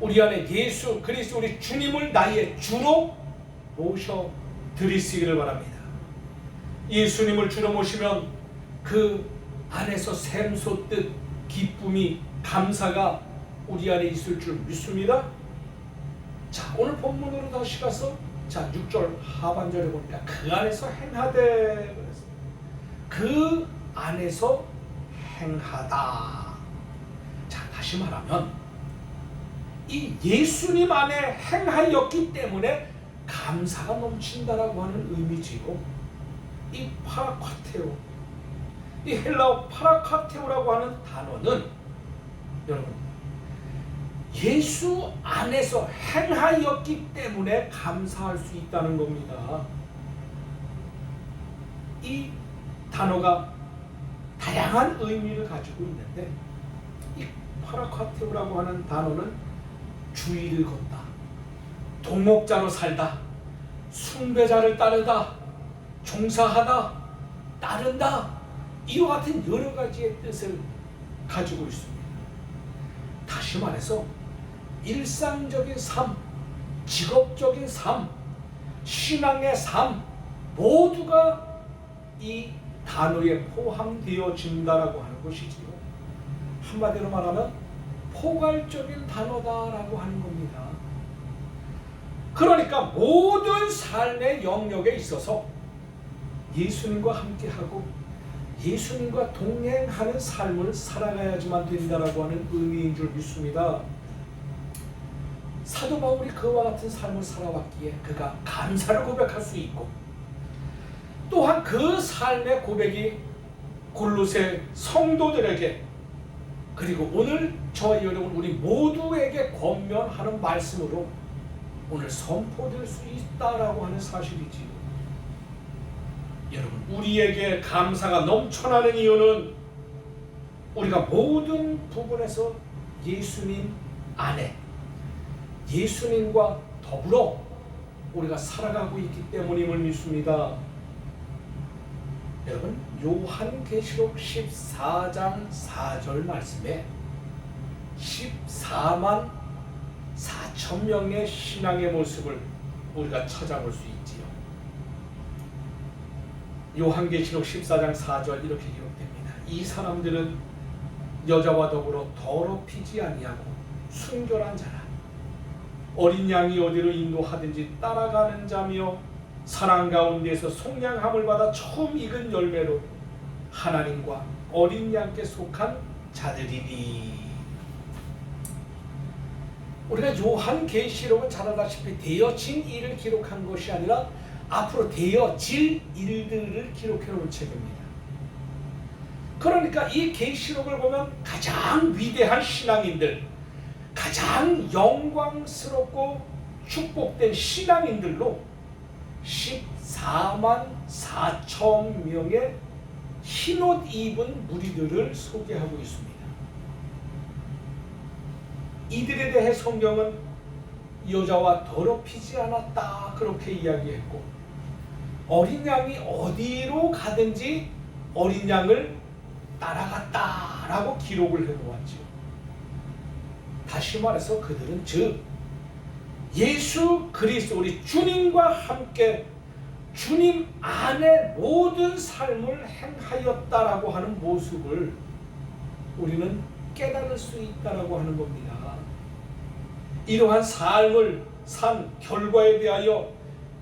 우리 안에 예수 그리스도 우리 주님을 나의 주로 모셔 드리시기를 바랍니다. 예수님을 주로 모시면 그 안에서 샘솟듯 기쁨이, 감사가 우리 안에 있을 줄 믿습니다. 자, 오늘 본문으로 다시 가서 6절 하반절에 보니까 그 안에서 행하되, 그 안에서 행하다. 자, 다시 말하면 이 예수님 안에 행하였기 때문에 감사가 넘친다라고 하는 의미지요. 이 파라카테오, 이 헬라어 파라카테오라고 하는 단어는 여러분 예수 안에서 행하였기 때문에 감사할 수 있다는 겁니다. 이 단어가 다양한 의미를 가지고 있는데 이 파라카테오라고 하는 단어는 주의를 걷다, 동목자로 살다, 숭배자를 따르다, 종사하다, 따른다, 이와 같은 여러 가지의 뜻을 가지고 있습니다. 다시 말해서 일상적인 삶, 직업적인 삶, 신앙의 삶 모두가 이 단어에 포함되어진다라고 하는 것이지요. 한마디로 말하면 포괄적인 단어다라고 하는 겁니다. 그러니까 모든 삶의 영역에 있어서 예수님과 함께하고 예수님과 동행하는 삶을 살아가야지만 된다라고 하는 의미인 줄 믿습니다. 사도 바울이 그와 같은 삶을 살아왔기에 그가 감사를 고백할 수 있고, 또한 그 삶의 고백이 골로새 성도들에게, 그리고 오늘 저와 여러분 우리 모두에게 권면하는 말씀으로 오늘 선포될 수 있다라고 하는 사실이지요. 여러분, 우리에게 감사가 넘쳐나는 이유는 우리가 모든 부분에서 예수님 안에 예수님과 더불어 우리가 살아가고 있기 때문임을 믿습니다. 여러분, 요한계시록 14장 4절 말씀에 14만 4천 명의 신앙의 모습을 우리가 찾아볼 수 있지요. 요한계시록 14장 4절 이렇게 기록됩니다. 이 사람들은 여자와 더불어 더럽히지 아니하고 순결한 자라. 어린 양이 어디로 인도하든지 따라가는 자며 사랑 가운데에서 속량함을 받아 처음 익은 열매로 하나님과 어린 양께 속한 자들이니. 우리가 요한계시록은 잘 알다시피 되어진 일을 기록한 것이 아니라 앞으로 되어질 일들을 기록해 놓은 책입니다. 그러니까 이 계시록을 보면 가장 위대한 신앙인들, 가장 영광스럽고 축복된 신앙인들로 14만 4천 명의 흰옷 입은 무리들을 소개하고 있습니다. 이들에 대해 성경은 여자와 더럽히지 않았다 그렇게 이야기했고, 어린 양이 어디로 가든지 어린 양을 따라갔다라고 기록을 해놓았죠. 다시 말해서 그들은 즉 예수 그리스도 우리 주님과 함께 주님 안에 모든 삶을 행하였다라고 하는 모습을 우리는 깨달을 수 있다라고 하는 겁니다. 이러한 삶을 산 결과에 대하여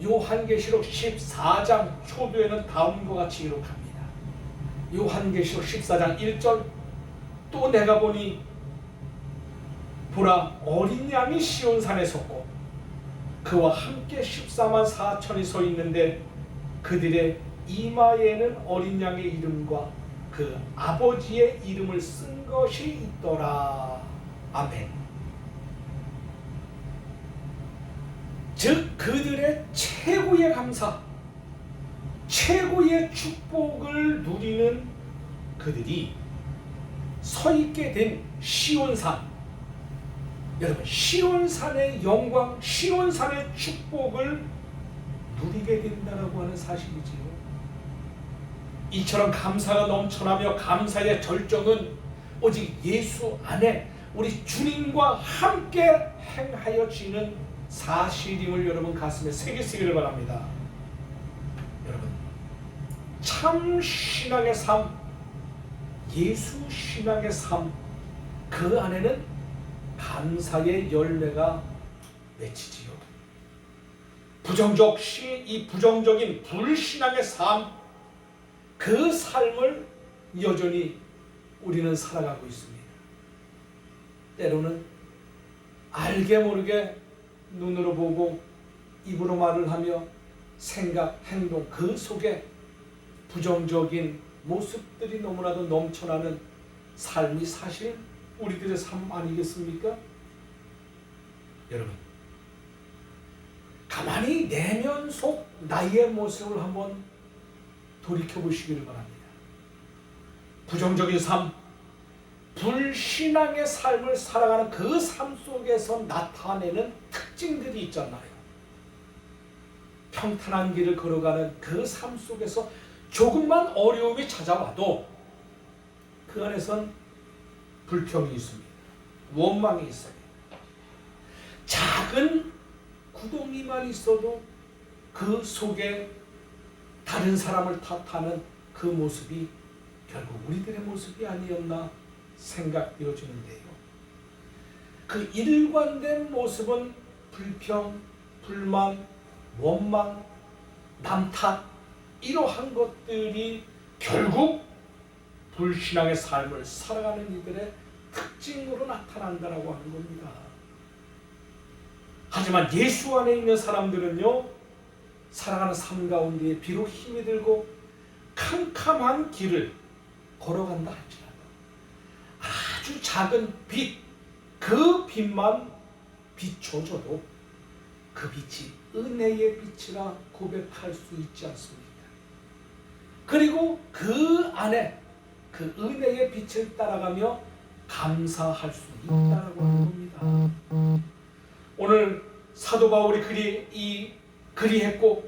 요한계시록 14장 초두에는 다음과 같이 기록합니다. 요한계시록 14장 1절 또 내가 보니 보라 어린 양이 시온산에 섰고 그와 함께 14만 4천이 서 있는데 그들의 이마에는 어린 양의 이름과 그 아버지의 이름을 쓴 것이 있더라. 아멘. 즉 그들의 최고의 감사, 최고의 축복을 누리는 그들이 서 있게 된 시온산, 여러분 시온산의 영광, 시온산의 축복을 누리게 된다라고 하는 사실이지요. 이처럼 감사가 넘쳐나며 감사의 절정은 오직 예수 안에 우리 주님과 함께 행하여지는 사실임을 여러분 가슴에 새기시기를 바랍니다. 여러분 참 신앙의 삶, 예수 신앙의 삶, 그 안에는 감사의 열매가 맺히지요. 이 부정적인 불신앙의 삶, 그 삶을 여전히 우리는 살아가고 있습니다. 때로는 알게 모르게 눈으로 보고 입으로 말을 하며 생각, 행동 그 속에 부정적인 모습들이 너무나도 넘쳐나는 삶이 사실 우리들의 삶 아니겠습니까? 여러분 가만히 내면 속 나의 모습을 한번 돌이켜보시기를 바랍니다. 부정적인 삶, 불신앙의 삶을 살아가는 그 삶 속에서 나타내는 특징들이 있잖아요. 평탄한 길을 걸어가는 그 삶 속에서 조금만 어려움이 찾아와도 그 안에선 불평이 있습니다. 원망이 있어요. 작은 구덩이만 있어도 그 속에 다른 사람을 탓하는 그 모습이 결국 우리들의 모습이 아니었나 생각되어지는데요. 그 일관된 모습은 불평, 불만, 원망, 남 탓 이러한 것들이 결국 불신앙의 삶을 살아가는 이들의 특징으로 나타난다라고 하는 겁니다. 하지만 예수 안에 있는 사람들은요, 살아가는 삶 가운데 비록 힘이 들고 캄캄한 길을 걸어간다 할지라도 아주 작은 빛, 그 빛만 비춰줘도 그 빛이 은혜의 빛이라 고백할 수 있지 않습니까? 그리고 그 안에 그 은혜의 빛을 따라가며 감사할 수 있다라고 하는 겁니다. 오늘 사도 바울이 그리했고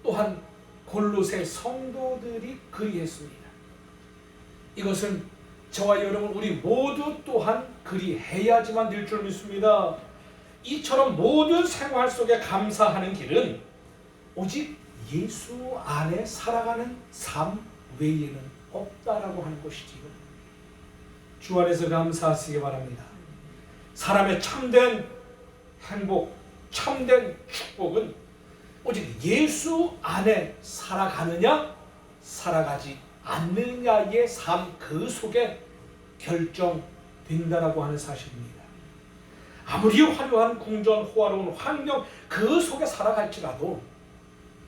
또한 골로새 성도들이 그리했습니다. 이것은 저와 여러분 우리 모두 또한 그리해야지만 될 줄 믿습니다. 이처럼 모든 생활 속에 감사하는 길은 오직 예수 안에 살아가는 삶 외에는 없다라고 하는 것이지요. 주 안에서 감사하시기 바랍니다. 사람의 참된 행복, 참된 축복은 오직 예수 안에 살아가느냐 살아가지 않느냐의 삶 그 속에 결정된다라고 하는 사실입니다. 아무리 화려한 궁전, 호화로운 환경 그 속에 살아갈지라도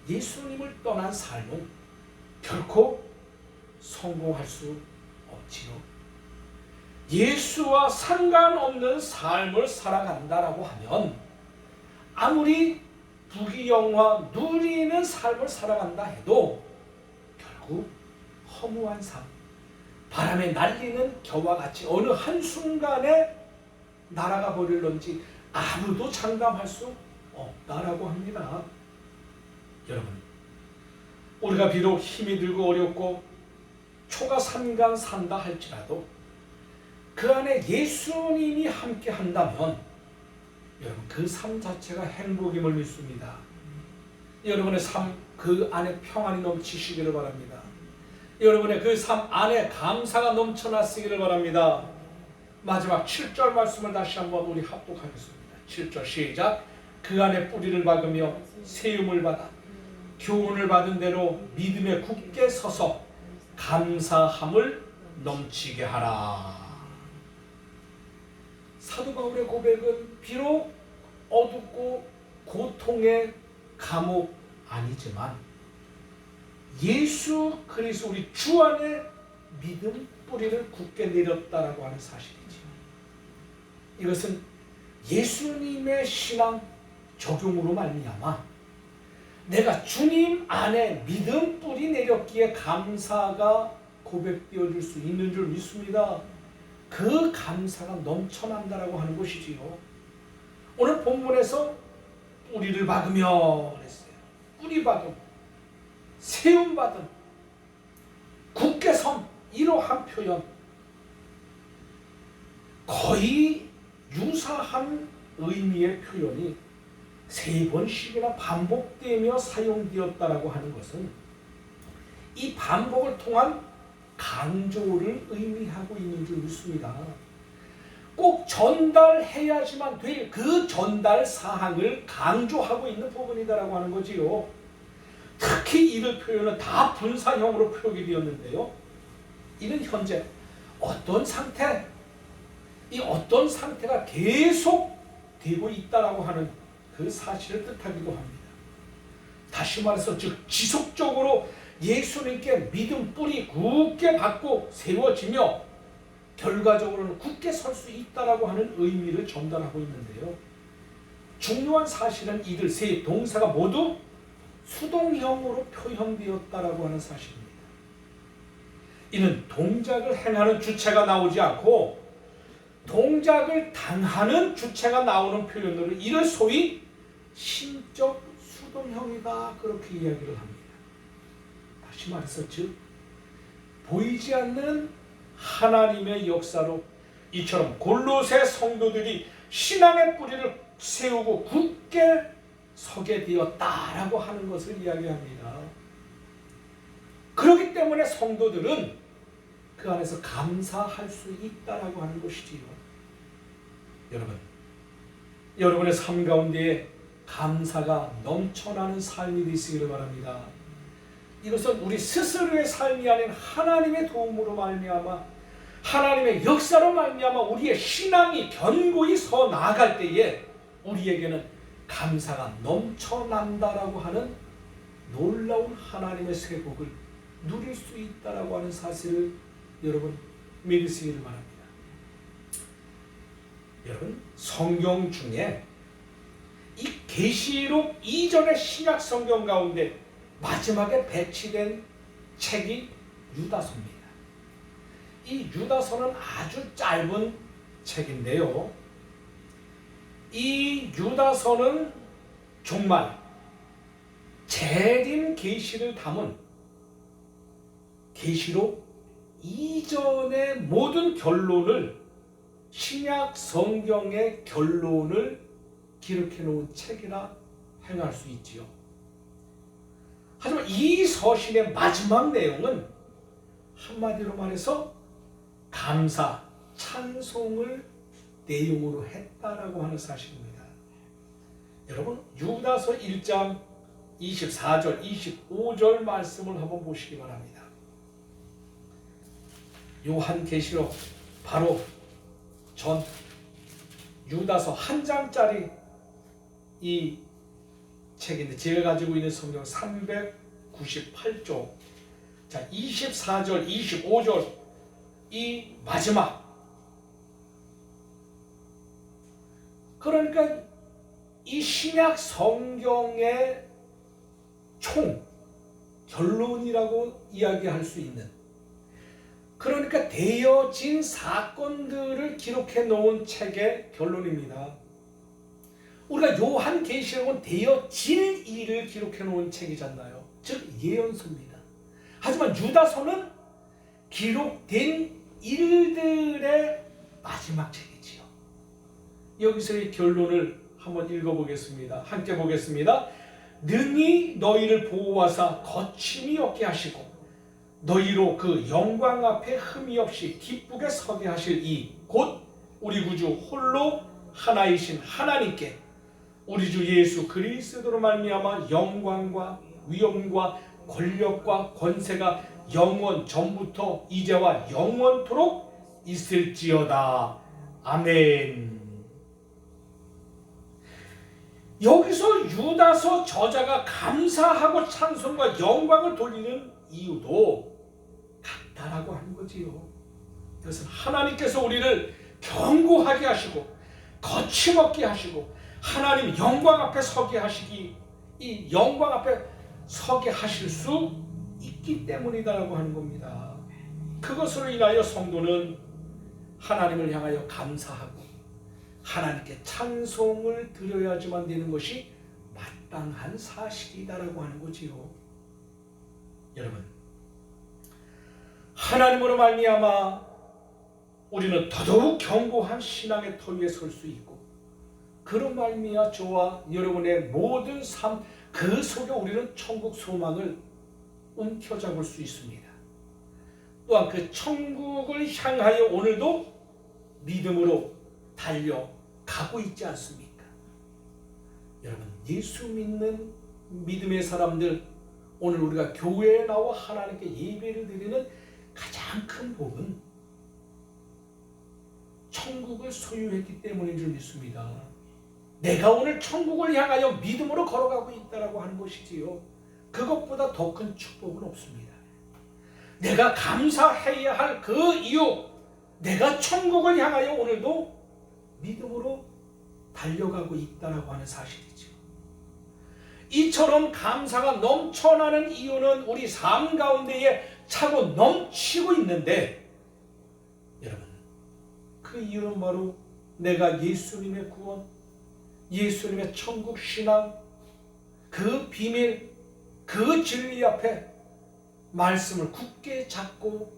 예수님을 떠난 삶은 결코 성공할 수 없지요. 예수와 상관없는 삶을 살아간다라고 하면 아무리 부귀영화 누리는 삶을 살아간다 해도 결국 허무한 삶, 바람에 날리는 겨와 같이 어느 한순간에 날아가 버릴런지 아무도 장담할 수 없다라고 합니다. 여러분, 우리가 비록 힘이 들고 어렵고 초가삼간 산다 할지라도 그 안에 예수님이 함께 한다면 여러분 그 삶 자체가 행복임을 믿습니다. 여러분의 삶 그 안에 평안이 넘치시기를 바랍니다. 여러분의 그 삶 안에 감사가 넘쳐났으기를 바랍니다. 마지막 7절 말씀을 다시 한번 우리 합독하겠습니다. 7절 시작. 그 안에 뿌리를 박으며 세움을 받아 교훈을 받은 대로 믿음에 굳게 서서 감사함을 넘치게 하라. 사도 바울의 고백은 비록 어둡고 고통의 감옥 아니지만 예수 그리스도 우리 주 안에 믿음 뿌리를 굳게 내렸다라고 하는 사실이지. 이것은 예수님의 신앙 적용으로 말미암아 내가 주님 안에 믿음 뿌리 내렸기에 감사가 고백되어질 수 있는 줄 믿습니다. 그 감사가 넘쳐난다라고 하는 것이지요. 오늘 본문에서 뿌리를 박으며 그랬어요. 뿌리 박음, 세움 받음, 굳게 섬 이러한 표현 거의 유사한 의미의 표현이 3번씩이나 반복되며 사용되었다라고 하는 것은 이 반복을 통한 강조를 의미하고 있는 줄 믿습니다. 꼭 전달해야지만 될 그 전달 사항을 강조하고 있는 부분이다라고 하는 거지요. 특히 이들 표현은 다 분사형으로 표기 되었는데요. 이는 현재 어떤 상태, 이 어떤 상태가 계속 되고 있다라고 하는 그 사실을 뜻하기도 합니다. 다시 말해서 즉 지속적으로 예수님께 믿음 뿌리 굳게 받고 세워지며 결과적으로는 굳게 설 수 있다라고 하는 의미를 전달하고 있는데요. 중요한 사실은 이들 세 동사가 모두 수동형으로 표현되었다라고 하는 사실입니다. 이는 동작을 행하는 주체가 나오지 않고 동작을 당하는 주체가 나오는 표현으로 이를 소위 신적 수동형이다 그렇게 이야기를 합니다. 다시 말해서 즉 보이지 않는 하나님의 역사로 이처럼 골로새 성도들이 신앙의 뿌리를 세우고 굳게 서게 되었다라고 하는 것을 이야기합니다. 그렇기 때문에 성도들은 그 안에서 감사할 수 있다라고 하는 것이지요. 여러분, 여러분의 삶 가운데에 감사가 넘쳐나는 삶이 되시기를 바랍니다. 이것은 우리 스스로의 삶이 아닌 하나님의 도움으로 말미암아 하나님의 역사로 말미암아 우리의 신앙이 견고히 서 나아갈 때에 우리에게는 감사가 넘쳐난다라고 하는 놀라운 하나님의 쇠복을 누릴 수 있다라고 하는 사실을 여러분 믿으시기를 바랍니다. 여러분 성경 중에 이 계시록 이전의 신약 성경 가운데 마지막에 배치된 책이 유다서입니다. 이 유다서는 아주 짧은 책인데요. 이 유다서는 정말 재림 계시를 담은 계시록 이전의 모든 결론을, 신약 성경의 결론을 기록해 놓은 책이라 행할 수 있지요. 하지만 이 서신의 마지막 내용은 한마디로 말해서 감사, 찬송을 내용으로 했다라고 하는 사실입니다. 여러분, 유다서 1장 24절, 25절 말씀을 한번 보시기 바랍니다. 요한계시록 바로 전 유다서 한 장짜리 이 책인데, 제가 가지고 있는 성경 398쪽, 자 24절, 25절 이 마지막, 그러니까 이 신약 성경의 총 결론이라고 이야기할 수 있는, 그러니까 되어진 사건들을 기록해 놓은 책의 결론입니다. 우리가 요한계시록은 되어질 일을 기록해 놓은 책이잖아요. 즉 예언서입니다. 하지만 유다서는 기록된 일들의 마지막 책이지요. 여기서의 결론을 한번 읽어보겠습니다. 함께 보겠습니다. 능히 너희를 보호하사 거침이 없게 하시고 너희로 그 영광 앞에 흠이 없이 기쁘게 서게 하실 이 곧 우리 구주 홀로 하나이신 하나님께 우리 주 예수 그리스도로 말미암아 영광과 위엄과 권력과 권세가 영원 전부터 이제와 영원토록 있을지어다. 아멘. 여기서 유다서 저자가 감사하고 찬송과 영광을 돌리는 이유도 같다라고 하는 거지요. 그것은 하나님께서 우리를 견고하게 하시고 거침없게 하시고 하나님 영광 앞에 서게 하시기, 이 영광 앞에 서게 하실 수 있기 때문이다라고 하는 겁니다. 그것으로 인하여 성도는 하나님을 향하여 감사하고 하나님께 찬송을 드려야지만 되는 것이 마땅한 사실이다라고 하는 거지요. 여러분, 하나님으로 말미암아 우리는 더더욱 견고한 신앙의 터 위에 설 수 있고, 그런 말미암아 저와 여러분의 모든 삶 그 속에 우리는 천국 소망을 움켜잡을 수 있습니다. 또한 그 천국을 향하여 오늘도 믿음으로 달려가고 있지 않습니까? 여러분, 예수 믿는 믿음의 사람들, 오늘 우리가 교회에 나와 하나님께 예배를 드리는 가장 큰 복은 천국을 소유했기 때문인 줄 믿습니다. 내가 오늘 천국을 향하여 믿음으로 걸어가고 있다라고 하는 것이지요. 그것보다 더 큰 축복은 없습니다. 내가 감사해야 할 그 이유, 내가 천국을 향하여 오늘도 믿음으로 달려가고 있다라고 하는 사실이죠. 이처럼 감사가 넘쳐나는 이유는 우리 삶 가운데에 차고 넘치고 있는데, 여러분, 그 이유는 바로 내가 예수님의 구원, 예수님의 천국 신앙, 그 비밀, 그 진리 앞에 말씀을 굳게 잡고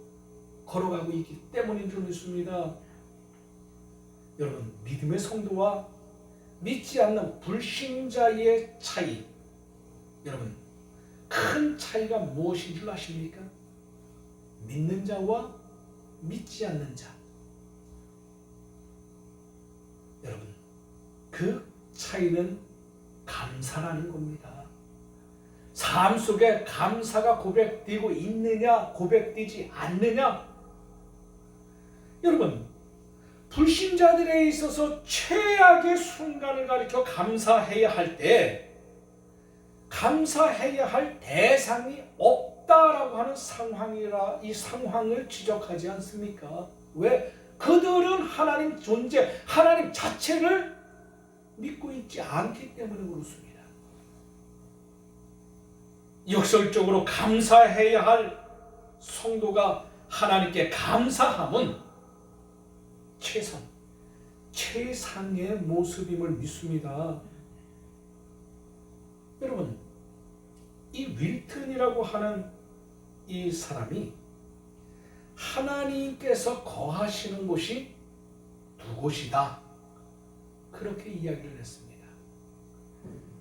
걸어가고 있기 때문인 줄 믿습니다. 여러분, 믿음의 성도와 믿지 않는 불신자의 차이, 여러분, 큰 차이가 무엇인 줄 아십니까? 믿는 자와 믿지 않는 자. 여러분, 그 차이는 감사라는 겁니다. 삶 속에 감사가 고백되고 있느냐, 고백되지 않느냐. 여러분, 불신자들에 있어서 최악의 순간을 가리켜 감사해야 할 때, 감사해야 할 대상이 없다라고 하는 상황이라 이 상황을 지적하지 않습니까? 왜? 그들은 하나님 존재, 하나님 자체를 믿고 있지 않기 때문에 그렇습니다. 역설적으로 감사해야 할 성도가 하나님께 감사함은 최상의 모습임을 믿습니다. 여러분, 이 윌튼이라고 하는 이 사람이 하나님께서 거하시는 곳이 두 곳이다, 그렇게 이야기를 했습니다.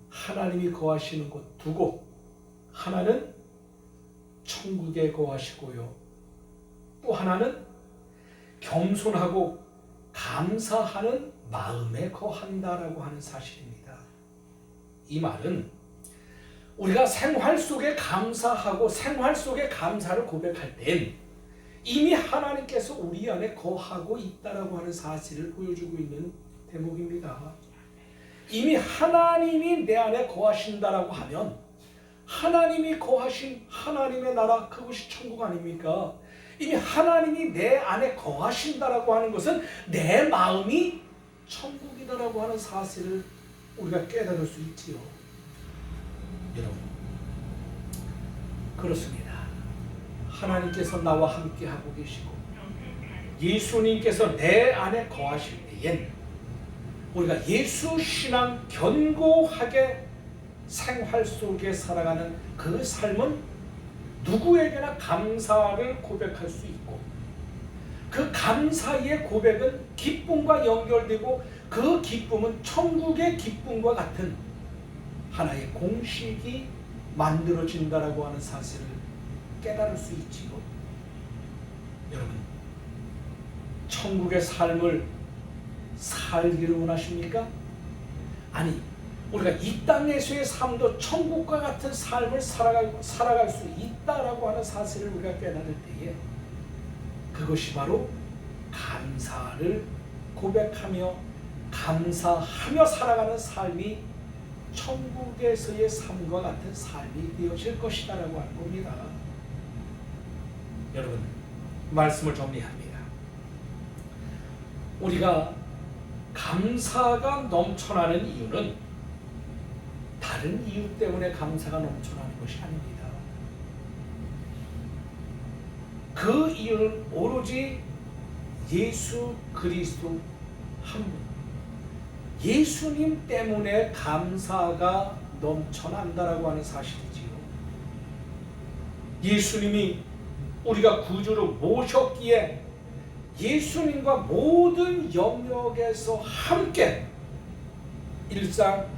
하나님이 거하시는 곳 두 곳, 하나는 천국에 거하시고요, 또 하나는 겸손하고 감사하는 마음에 거한다라고 하는 사실입니다. 이 말은 우리가 생활 속에 감사하고 생활 속에 감사를 고백할 땐 이미 하나님께서 우리 안에 거하고 있다라고 하는 사실을 보여주고 있는 대목입니다. 이미 하나님이 내 안에 거하신다라고 하면 하나님이 거하신 하나님의 나라, 그것이 천국 아닙니까? 이미 하나님이 내 안에 거하신다라고 하는 것은 내 마음이 천국이다라고 하는 사실을 우리가 깨달을 수 있지요. 여러분, 그렇습니다. 하나님께서 나와 함께 하고 계시고 예수님께서 내 안에 거하실 때엔 우리가 예수 신앙 견고하게 생활 속에 살아가는 그 삶은 누구에게나 감사를 고백할 수 있고, 그 감사의 고백은 기쁨과 연결되고 그 기쁨은 천국의 기쁨과 같은 하나의 공식이 만들어진다라고 하는 사실을 깨달을 수 있지요. 여러분, 천국의 삶을 살기를 원하십니까? 아니, 우리가 이 땅에서의 삶도 천국과 같은 삶을 살아갈 수 있다라고 하는 사실을 우리가 깨달을 때에 그것이 바로 감사를 고백하며 감사하며 살아가는 삶이 천국에서의 삶과 같은 삶이 되어질 것이다라고 하는 겁니다. 여러분, 말씀을 정리합니다. 우리가 감사가 넘쳐나는 이유는 다른 이유 때문에 감사가 넘쳐나는 것이 아닙니다. 그 이유는 오로지 예수 그리스도 한 분, 예수님 때문에 감사가 넘쳐난다라고 하는 사실이지요. 예수님이 우리가 구주로 모셨기에 예수님과 모든 영역에서 함께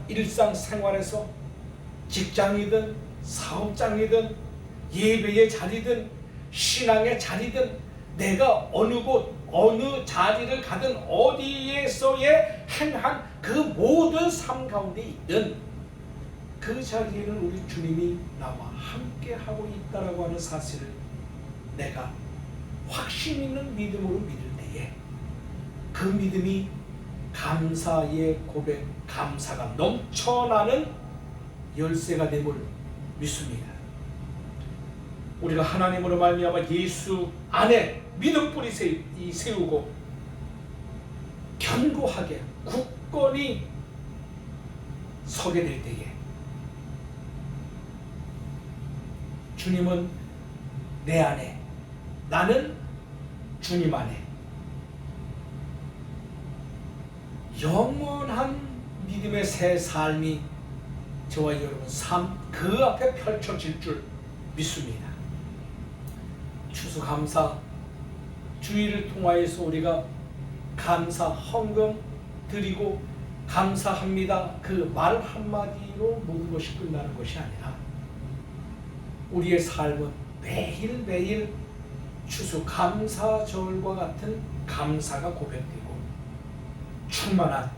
일상생활에서 직장이든 사업장이든 예배의 자리든 신앙의 자리든 내가 어느 곳 어느 자리를 가든 어디에서의 행한 그 모든 삶 가운데 있든 그 자리에는 우리 주님이 나와 함께 하고 있다라고 하는 사실을 내가 확신 있는 믿음으로 믿을 때에 그 믿음이 감사의 고백, 감사가 넘쳐나는 열쇠가 됨을 믿습니다. 우리가 하나님으로 말미암아 예수 안에 믿음 뿌리 세우고 견고하게 굳건히 서게 될 때에 주님은 내 안에, 나는 주님 안에 영원한 믿음의 새 삶이 저와 여러분 삶 그 앞에 펼쳐질 줄 믿습니다. 추수감사 주일을 통하여서 우리가 감사 헌금 드리고 감사합니다 그 말 한마디로 모든 것이 끝나는 것이 아니라 우리의 삶은 매일매일 추수감사절과 같은 감사가 고백되고 충만한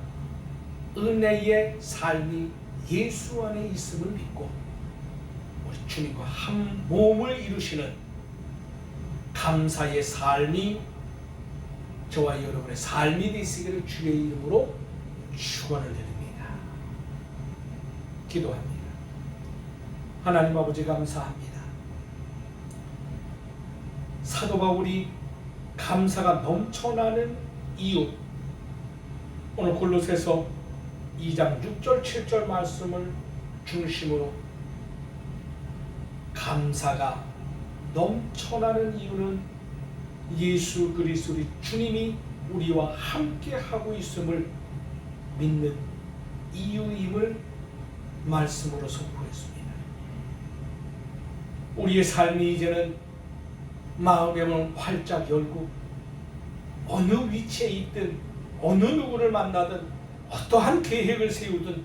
은혜의 삶이 예수 안에 있음을 믿고 우리 주님과 한 몸을 이루시는 감사의 삶이 저와 여러분의 삶이 되시기를 주의 이름으로 축원을 드립니다. 기도합니다. 하나님 아버지 감사합니다. 사도 바울이 감사가 넘쳐나는 이유, 오늘 골로새서 2장 6절 7절 말씀을 중심으로 감사가 넘쳐나는 이유는 예수 그리스도의 주님이 우리와 함께 하고 있음을 믿는 이유임을 말씀으로 선포했습니다. 우리의 삶이 이제는 마음의 문을 활짝 열고 어느 위치에 있든 어느 누구를 만나든 어떠한 계획을 세우든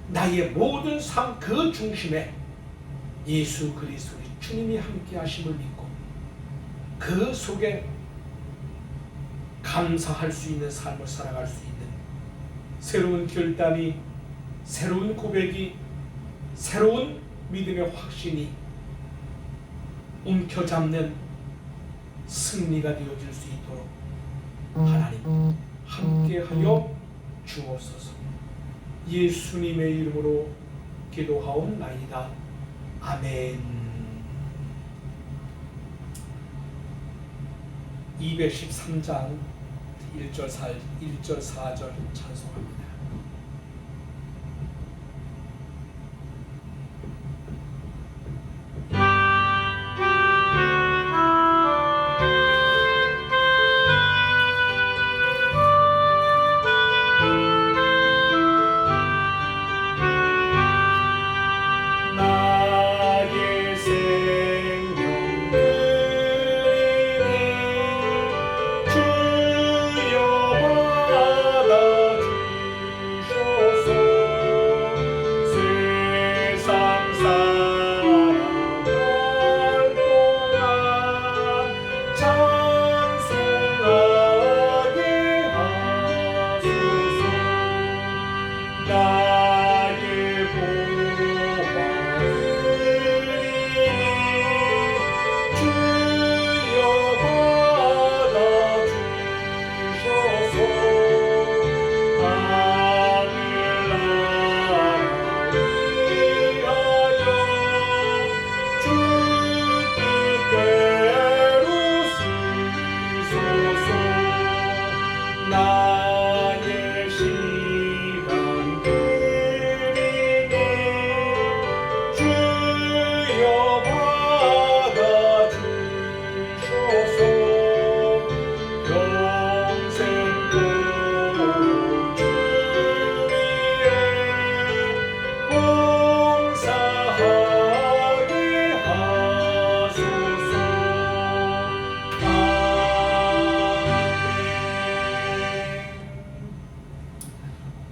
나의 모든 삶 그 중심에 예수 그리스도의 주님이 함께 하심을 믿고 그 속에 감사할 수 있는 삶을 살아갈 수 있는 새로운 결단이, 새로운 고백이, 새로운 믿음의 확신이 움켜잡는 승리가 되어질 수 있도록 하나님 함께하여 주옵소서. 예수님의 이름으로 기도하옵나이다. 아멘. 213장 1절 4절 찬송합니다.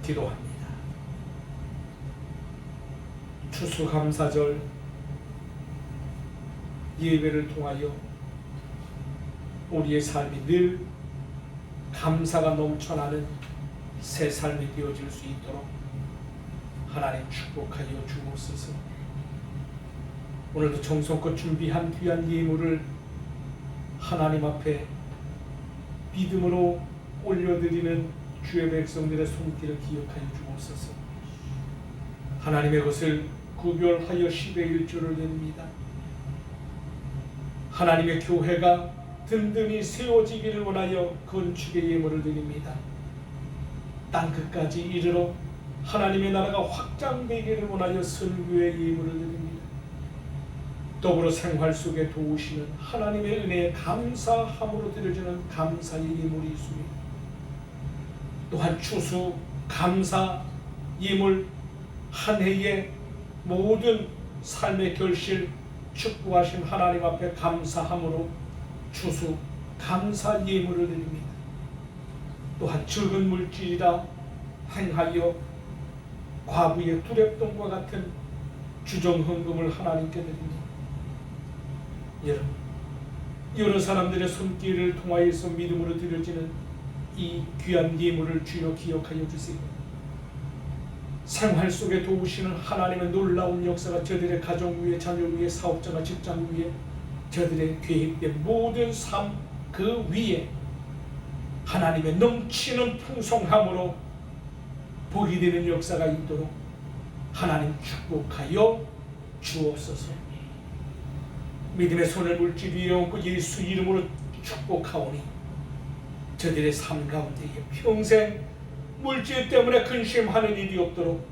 기도합니다. 추수감사절 예배를 통하여 우리의 삶이 늘 감사가 넘쳐나는 새 삶이 되어질 수 있도록 하나님 축복하여 주옵소서. 오늘도 정성껏 준비한 귀한 예물을 하나님 앞에 믿음으로 올려드리는 주의 백성들의 손길을 기억하여 주옵소서. 하나님의 것을 구별하여 10의 1조를 드립니다. 하나님의 교회가 든든히 세워지기를 원하여 건축의 예물을 드립니다. 땅끝까지 이르러 하나님의 나라가 확장되기를 원하여 선교의 예물을 드립니다. 더불어 생활 속에 도우시는 하나님의 은혜에 감사함으로 드려지는 감사의 예물이 있습니다. 또한 추수 감사 예물 한 해의 모든 삶의 결실 축복하신 하나님 앞에 감사함으로 추수 감사 예물을 드립니다. 또한 적은 물질이라 행하여 과부의 두랩돈과 같은 주정헌금을 하나님께 드립니다. 여러분, 여러 사람들의 손길을 통하여서 믿음으로 드려지는 이 귀한 예물을 주여 기억하여 주세요. 생활 속에 도우시는 하나님의 놀라운 역사가 저들의 가정 위에, 자녀 위에, 사업자가 직장 위에, 저들의 계획된 모든 삶 그 위에 하나님의 넘치는 풍성함으로 복이 되는 역사가 있도록 하나님 축복하여 주옵소서. 믿음의 손을 물질 위에 얹고 예수 이름으로 축복하오니 저들의 삶 가운데에 평생 물질 때문에 근심하는 일이 없도록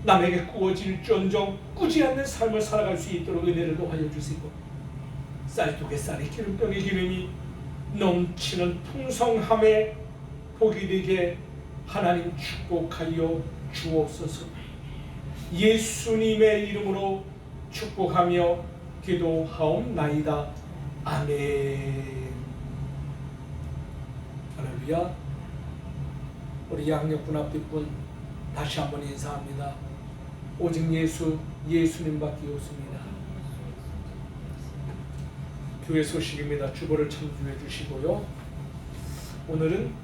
남에게 꾸어질지언정 꾸지 않는 삶을 살아갈 수 있도록 은혜를 더하여 주시고 쌀두개살이 기름병의 기름이 넘치는 풍성함에 복이 되게 하나님 축복하여 주옵소서. 예수님의 이름으로 축복하며 기도하옵나이다. 아멘. 할렐루야. 우리 양력분 앞뒷분 다시 한번 인사합니다. 오직 예수님밖에 없습니다. 교회 소식입니다. 주보를 참조해 주시고요. 오늘은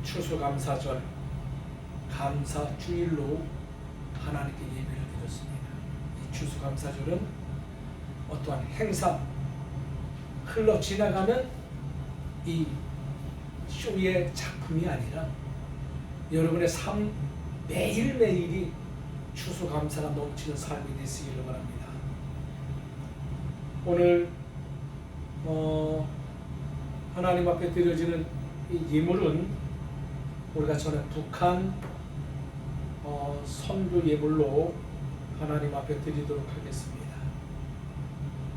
추수감사절 감사주일로 하나님께 예배를 드렸습니다. 이 추수감사절은 어떠한 행사, 흘러 지나가는 이 쇼의 작품이 아니라 여러분의 삶 매일매일이 추수감사가 넘치는 삶이 되시기를 바랍니다. 오늘 하나님 앞에 드려지는 이 예물은 우리가 전에 북한 선교 예물로 하나님 앞에 드리도록 하겠습니다.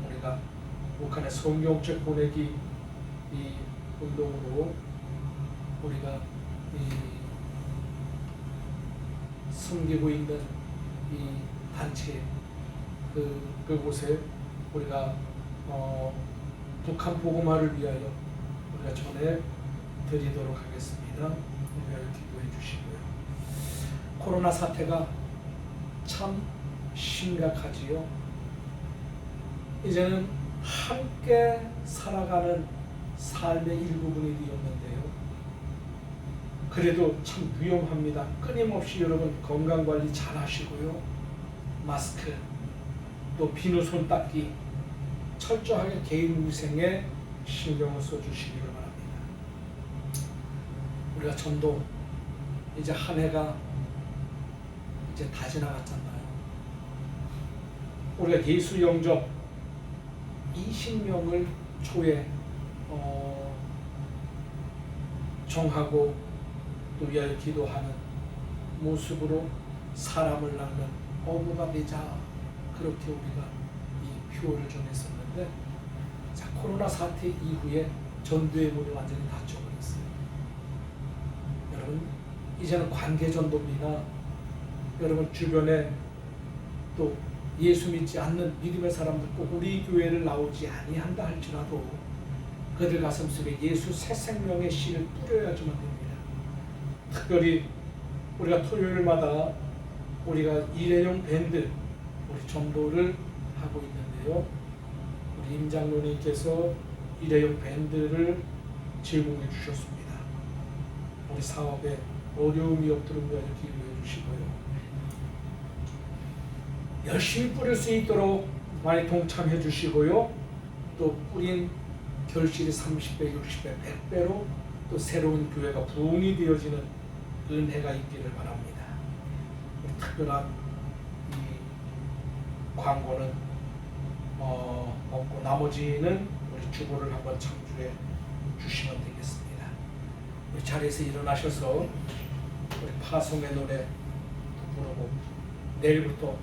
우리가 북한의 성경책 보내기 이 운동으로 우리가 섬기고 있는 이 단체 그곳에 우리가 북한 복음화를 위하여 우리가 전해 드리도록 하겠습니다. 우리가 기도해 주시고요. 코로나 사태가 참 심각하지요. 이제는 함께 살아가는 삶의 일부분이 되었는데요. 그래도 참 위험합니다. 끊임없이 여러분 건강관리 잘 하시고요. 마스크, 또 비누 손 닦기 철저하게 개인 위생에 신경을 써주시기를 바랍니다. 우리가 전도 이제 한 해가 이제 다 지나갔잖아요. 우리가 예수 영접 20명을 초에 정하고 또 위하여 기도하는 모습으로 사람을 낳는 어부가 되자, 그렇게 우리가 이 표를 정했었는데, 자, 코로나 사태 이후에 전도의 문이 완전히 닫혀버렸어요. 여러분, 이제는 관계 전도입니다. 여러분 주변에 또 예수 믿지 않는 믿음의 사람들 꼭 우리 교회를 나오지 아니한다 할지라도 그들 가슴속에 예수 새 생명의 씨를 뿌려야지만 됩니다. 특별히 우리가 토요일마다 우리가 일회용 밴드 우리 전도를 하고 있는데요. 우리 임 장로님께서 일회용 밴드를 제공해 주셨습니다. 우리 사업에 어려움이 없도록 위하여 기도해 주시고요. 열심히 뿌릴 수 있도록 많이 동참해 주시고요. 또 뿌린 결실이 30배, 60배, 100배로 또 새로운 교회가 부흥이 되어지는 은혜가 있기를 바랍니다. 특별한 이 광고는 없고 나머지는 우리 주보를 한번 참조해 주시면 되겠습니다. 우리 자리에서 일어나셔서 우리 파송의 노래 부르고 내일부터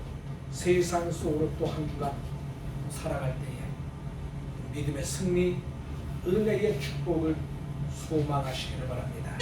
세상 속으로 또 한 주간 살아갈 때에 믿음의 승리, 은혜의 축복을 소망하시기를 바랍니다.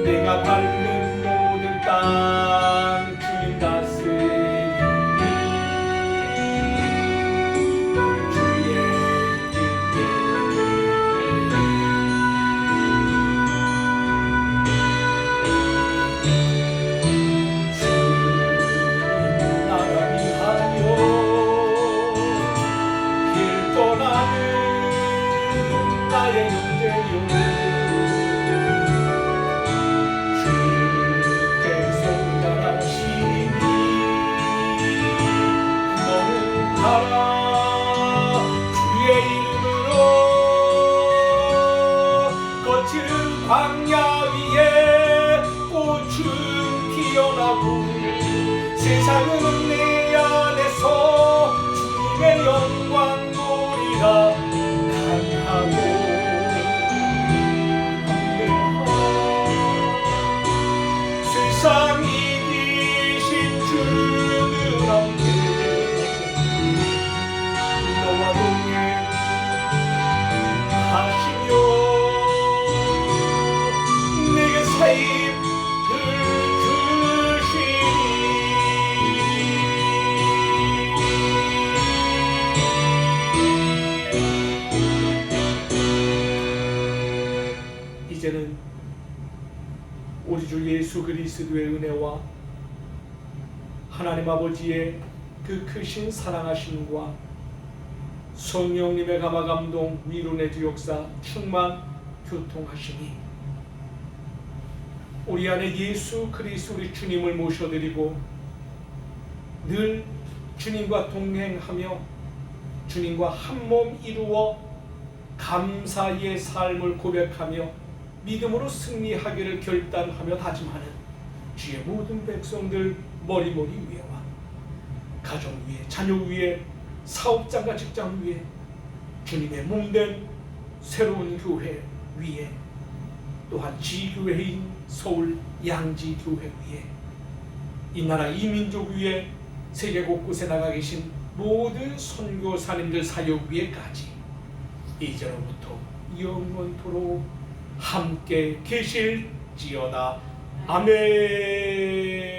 내가 밟는 모든 땅 주님 다스리니 주의 길게 광야 위에 꽃은 피어나고 세상은 내 안에서 주님의 영광 보리라 강하고 세상 이기신 주는 함께 너와 동행 하시며 내게 새 힘을 주시니 이제는 우리 주 예수 그리스도의 은혜와 하나님 아버지의 그 크신 사랑하심과 성령님의 감화감동 위로 내주 역사 충만 교통하시니 우리 안에 예수 그리스도 우리 주님을 모셔드리고 늘 주님과 동행하며 주님과 한 몸 이루어 감사의 삶을 고백하며 믿음으로 승리하기를 결단하며 다짐하는 주의 모든 백성들 머리머리 위에와 가정 위에 자녀 위에 사업장과 직장 위에 주님의 몸된 새로운 교회 위에 또한 지교회인 서울 양지교회 위에 이 나라 이민족 위에 세계 곳곳에 나가 계신 모든 선교사님들 사역 위에까지 이제로부터 영원토록 함께 계실지어다. 아멘.